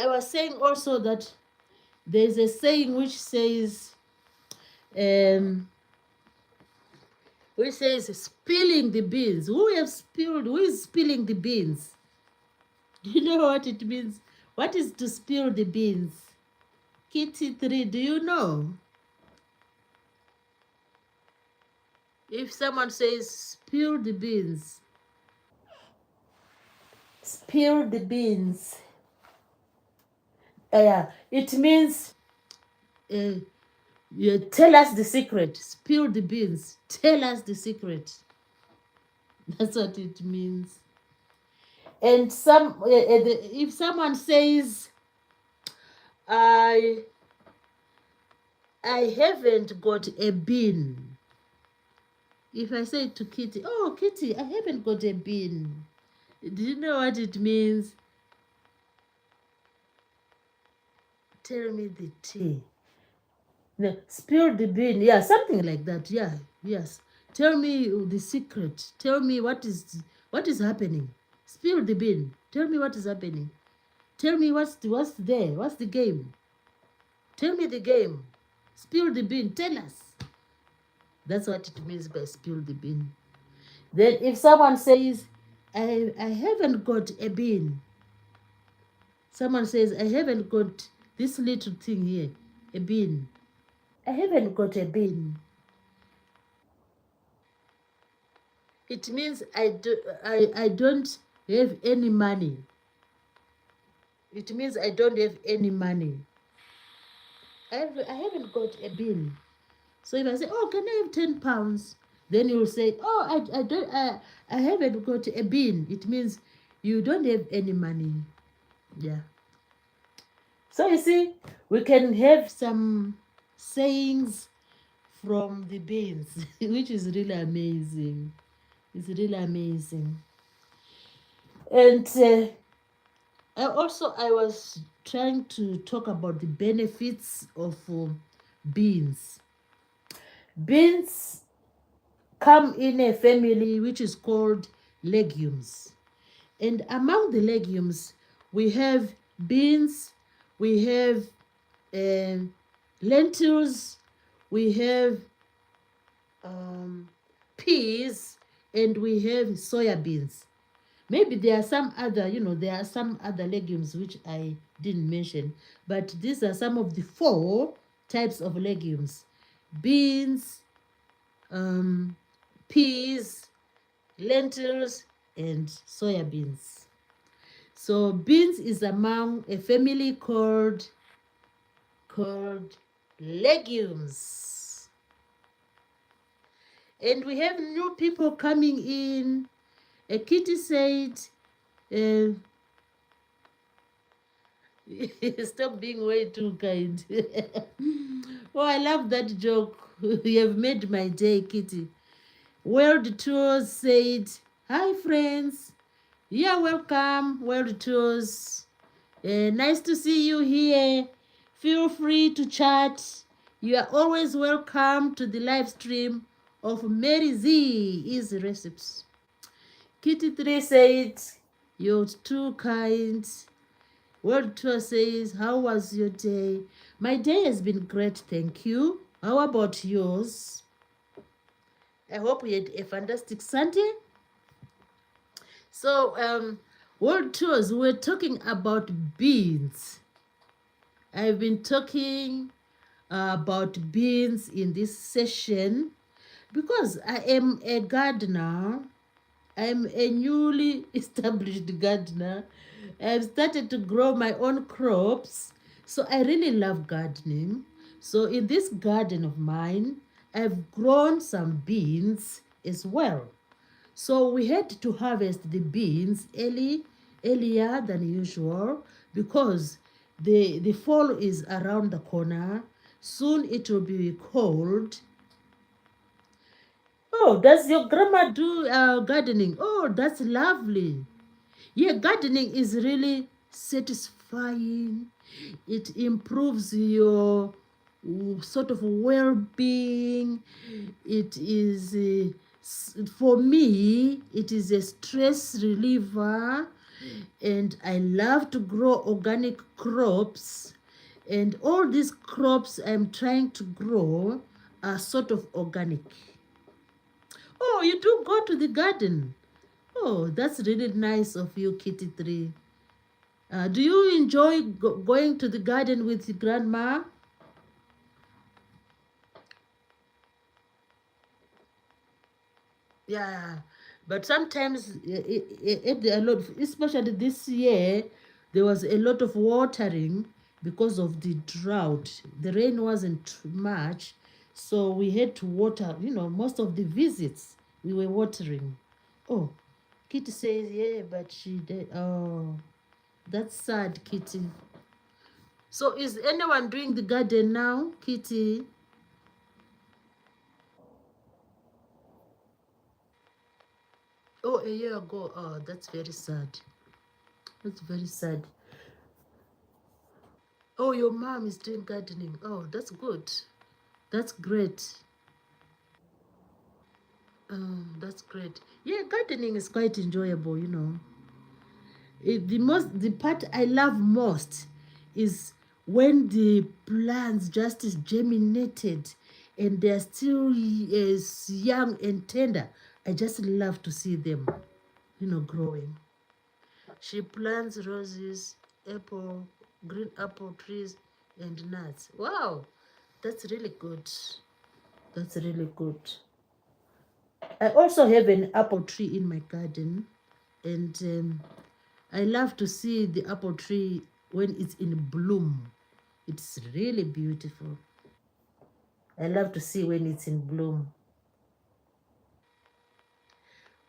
was saying also that there's a saying which says spilling the beans. Who is spilling the beans? Do you know what it means? What is to spill the beans? Kitty3, do you know? If someone says spill the beans, spill the beans. Yeah, it means tell us the secret. Spill the beans. Tell us the secret. That's what it means. And if someone says, I haven't got a bean. If I say to Kitty, oh Kitty, I haven't got a bean. Do you know what it means? Tell me the tea. No, spill the bean. Yeah, something like that. Yeah, yes. Tell me the secret. Tell me what is happening. Spill the bean. Tell me what is happening. Tell me what's there. What's the game? Tell me the game. Spill the bean. Tell us. That's what it means by spill the bean. Then if someone says, I haven't got a bean. Someone says, I haven't got this little thing here, a bean. I haven't got a bean. It means I don't have any money. It means I don't have any money. I haven't got a bean. So if I say, oh, can I have 10 pounds? Then you'll say, oh, I haven't got a bean. It means you don't have any money. Yeah. So you see, we can have some sayings from the beans, which is really amazing. It's really amazing. And I was trying to talk about the benefits of beans. Beans come in a family which is called legumes. And among the legumes, we have beans, we have uh, lentils, we have peas, and we have soya beans. Maybe there are some other, there are some other legumes which I didn't mention, but these are some of the 4 types of legumes: beans, um, peas, lentils, and soya beans. So beans is among a family called legumes. And we have new people coming in. Kitty said, uh, stop being way too kind. Oh, I love that joke. You have made my day, Kitty. World Tours said, hi, friends. You're welcome, World Tours. Nice to see you here. Feel free to chat. You are always welcome to the live stream of Mary Z Easy Recipes. Kitty 3 said, you're too kind. World Tour says, how was your day? My day has been great, thank you. How about yours? I hope you had a fantastic Sunday. So, World Tours, we're talking about beans. I've been talking about beans in this session because I am a gardener. I'm a newly established gardener. I've started to grow my own crops, so I really love gardening. So in this garden of mine, I've grown some beans as well. So we had to harvest the beans earlier than usual because the fall is around the corner. Soon it will be cold. Oh, does your grandma do gardening? Oh, that's lovely. Yeah, gardening is really satisfying. It improves your sort of well-being. It is, for me, it is a stress reliever. And I love to grow organic crops. And all these crops I'm trying to grow are sort of organic. Oh, you do go to the garden. Oh, that's really nice of you, Kitty 3. Do you enjoy going to the garden with your grandma? Yeah, but sometimes a lot, especially this year, there was a lot of watering because of the drought. The rain wasn't too much, so we had to water. Most of the visits we were watering. Oh, Kitty says, yeah, but she did. Oh, that's sad, Kitty. So is anyone doing the garden now, Kitty? Oh, a year ago. Oh, that's very sad. That's very sad. Oh, your mom is doing gardening. Oh, that's good. That's great. That's great. Yeah, gardening is quite enjoyable. The part I love most is when the plants just germinated and they're still young and tender. I just love to see them, growing. She plants roses, apple, green apple trees, and nuts. Wow, that's really good. That's really good. I also have an apple tree in my garden, and I love to see the apple tree when it's in bloom. It's really beautiful. I love to see when it's in bloom.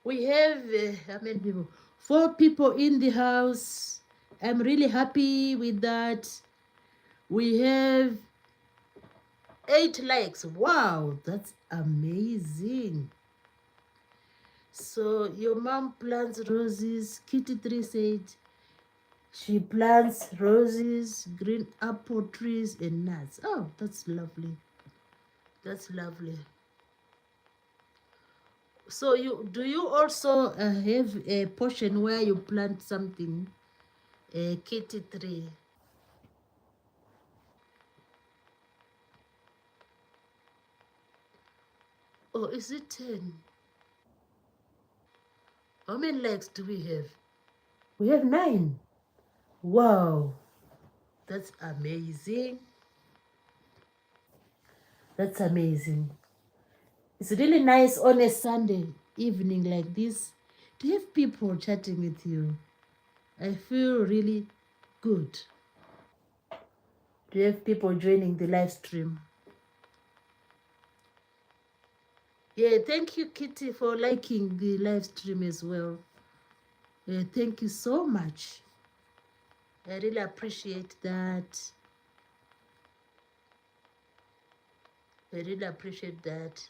We have how many people? 4 people in the house. I'm really happy with that. We have 8 likes. Wow, that's amazing. So your mom plants roses. Kitty3 said she plants roses, green apple trees, and nuts. Oh, that's lovely. That's lovely. So you also have a portion where you plant something, Kitty3? Oh, is it 10? How many likes do we have? We have 9. Wow, that's amazing. That's amazing. It's really nice on a Sunday evening like this to have people chatting with you. I feel really good to have people joining the live stream. Yeah, thank you, Kitty, for liking the live stream as well. Thank you so much. I really appreciate that. I really appreciate that.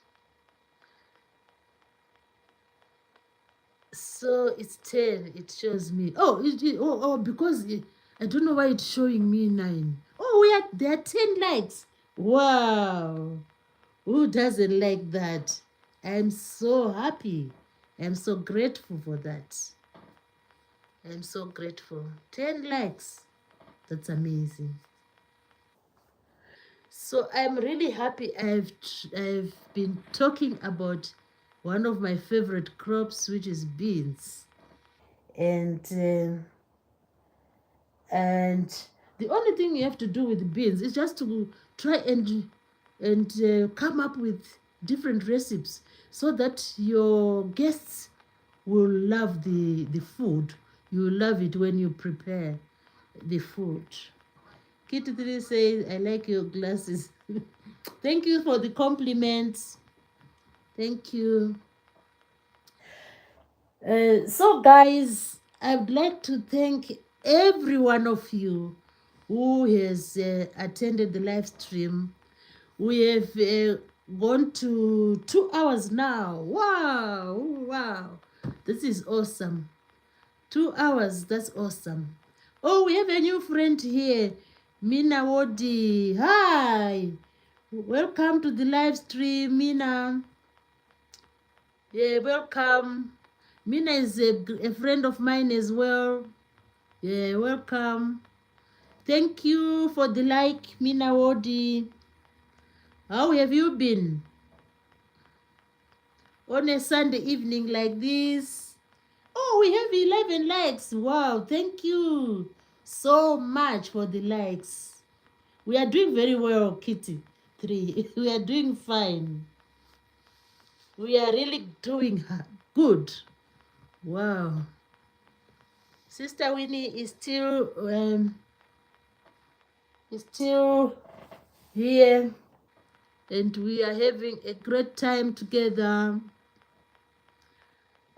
So it's 10. It shows me. Oh, because I don't know why it's showing me 9. Oh, there are 10 likes. Wow. Who doesn't like that? I'm so happy. I'm so grateful for that. I'm so grateful. 10 likes. That's amazing. So I'm really happy. I've been talking about one of my favorite crops, which is beans, and the only thing you have to do with beans is just to try and come up with different recipes so that your guests will love the food. You will love it when you prepare the food. Kitty3 says, I like your glasses. Thank you for the compliments. Thank you. So, guys, I would like to thank every one of you who has attended the live stream. We have gone to 2 hours now. Wow, wow. This is awesome. 2 hours, that's awesome. Oh, we have a new friend here, Mina Wodi. Hi, welcome to the live stream, Mina. Yeah, welcome. Mina is a friend of mine as well. Yeah, welcome. Thank you for the like, Mina Wodi. How have you been on a Sunday evening like this? Oh, we have 11 likes. Wow, thank you so much for the likes. We are doing very well, Kitty. 3. We are doing fine. We are really doing good. Wow. Sister Winnie is still here, and we are having a great time together.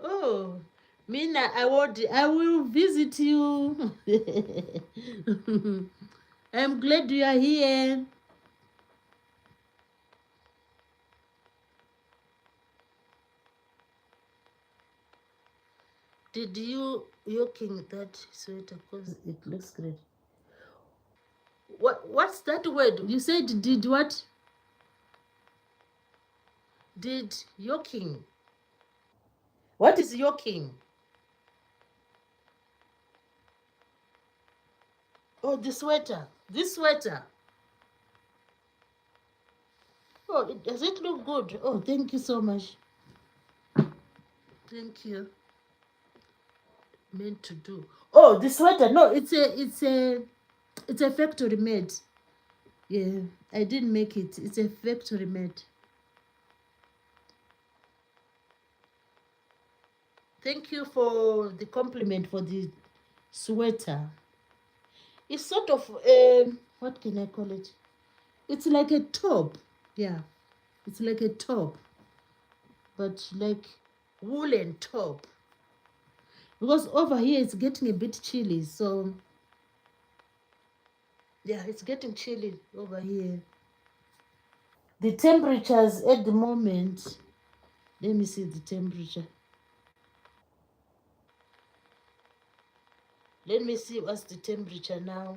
Oh, Mina, I will visit you. I'm glad you are here. Did you yoking that sweater? Because it looks great. What's that word? You said did what? Did yoking. What is yoking? Oh, the sweater. This sweater. Oh, does it look good? Oh, thank you so much. Thank you. Meant to do. Oh, the sweater. No, it's a factory made. Yeah, I didn't make it. It's a factory made. Thank you for the compliment for the sweater. It's sort of what can I call it? It's like a top. Yeah, it's like a top, but like woolen top. Because over here it's getting a bit chilly, so yeah, it's getting chilly over here. The temperatures at the moment, let me see the temperature. Let me see what's the temperature now.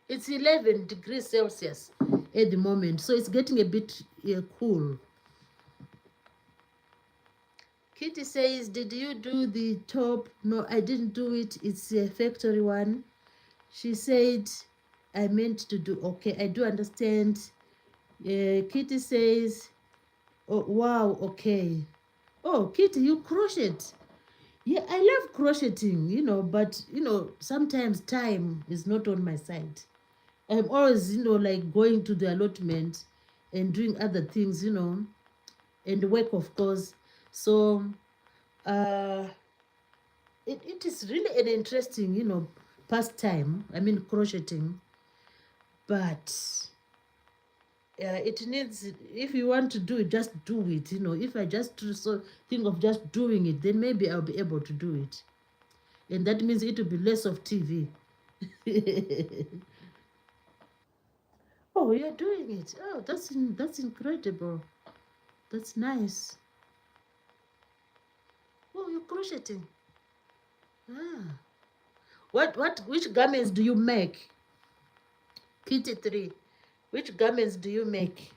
It's 11 degrees Celsius at the moment, so it's getting a bit cool. Kitty says, did you do the top? No, I didn't do it. It's a factory one. She said, I meant to do. Okay, I do understand. Kitty says, oh, wow, okay. Oh, Kitty, you crochet. Yeah, I love crocheting, but, sometimes time is not on my side. I'm always, like going to the allotment and doing other things, and work, of course. So, uh, it is really an interesting, pastime. I mean, crocheting. But it needs, if you want to do it, just do it. If I just think of just doing it, then maybe I'll be able to do it. And that means it will be less of TV. Oh, you're doing it. Oh, that's incredible. That's nice. Oh, you're crocheting. Ah. Which garments do you make? Kitty 3. Which garments do you make?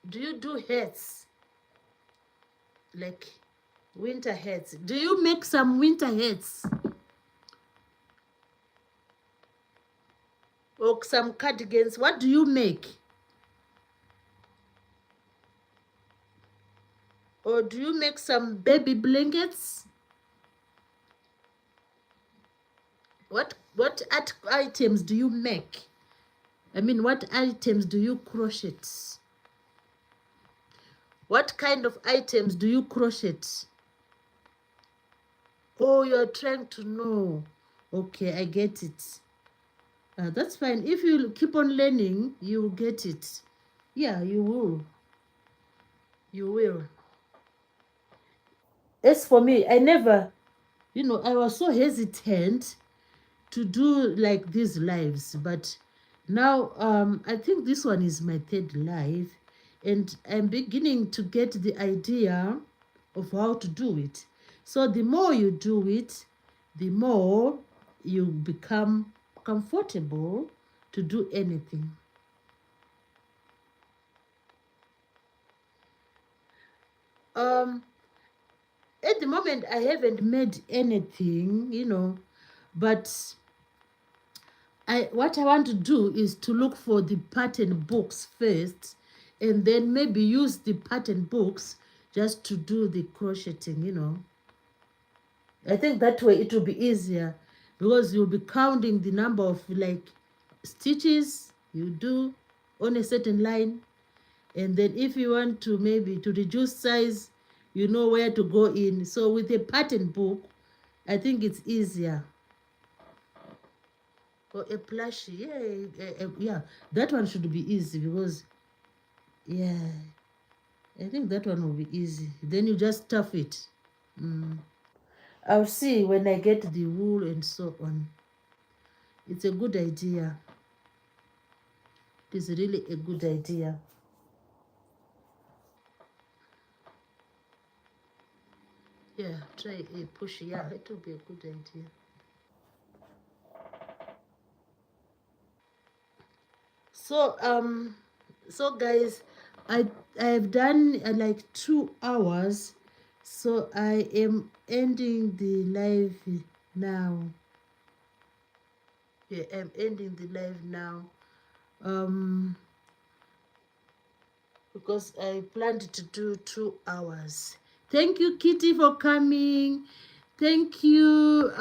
Do you do hats? Like winter hats? Do you make some winter hats? Or some cardigans? What do you make? Or do you make some baby blankets? What items do you make? I mean, what items do you crochet? What kind of items do you crochet? Oh, you're trying to know. Okay, I get it. That's fine. If you keep on learning, you will get it. Yeah, you will. You will. As for me, I never, I was so hesitant to do like these lives, but now I think this one is my third live, and I'm beginning to get the idea of how to do it. So the more you do it, the more you become comfortable to do anything. At the moment I haven't made anything, but what I want to do is to look for the pattern books first, and then maybe use the pattern books just to do the crocheting. I think that way it will be easier, because you'll be counting the number of like stitches you do on a certain line, and then if you want to maybe to reduce size, you know where to go in. So with a pattern book, I think it's easier. Or a plushie, yeah, that one should be easy, because yeah, I think that one will be easy. Then you just stuff it. I'll see when I get the wool and so on. It's a good idea. It's really a good idea. Yeah, try a push. Yeah, it will be a good idea. So guys, I've done like 2 hours, so I am ending the live now. Yeah, I'm ending the live now. Because I planned to do 2 hours. Thank you, Kitty, for coming. Thank you,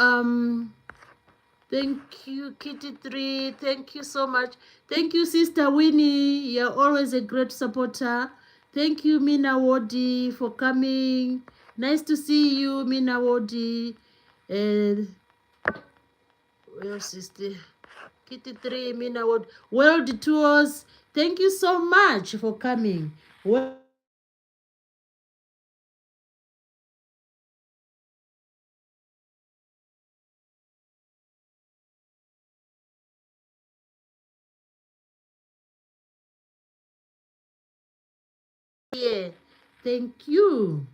Kitty 3. Thank you so much. Thank you, Sister Winnie. You're always a great supporter. Thank you, Mina Wodi, for coming. Nice to see you, Mina Wodi. And where else is the Kitty 3, Mina Wodi? World Tours. Thank you so much for coming. Well, yeah, thank you.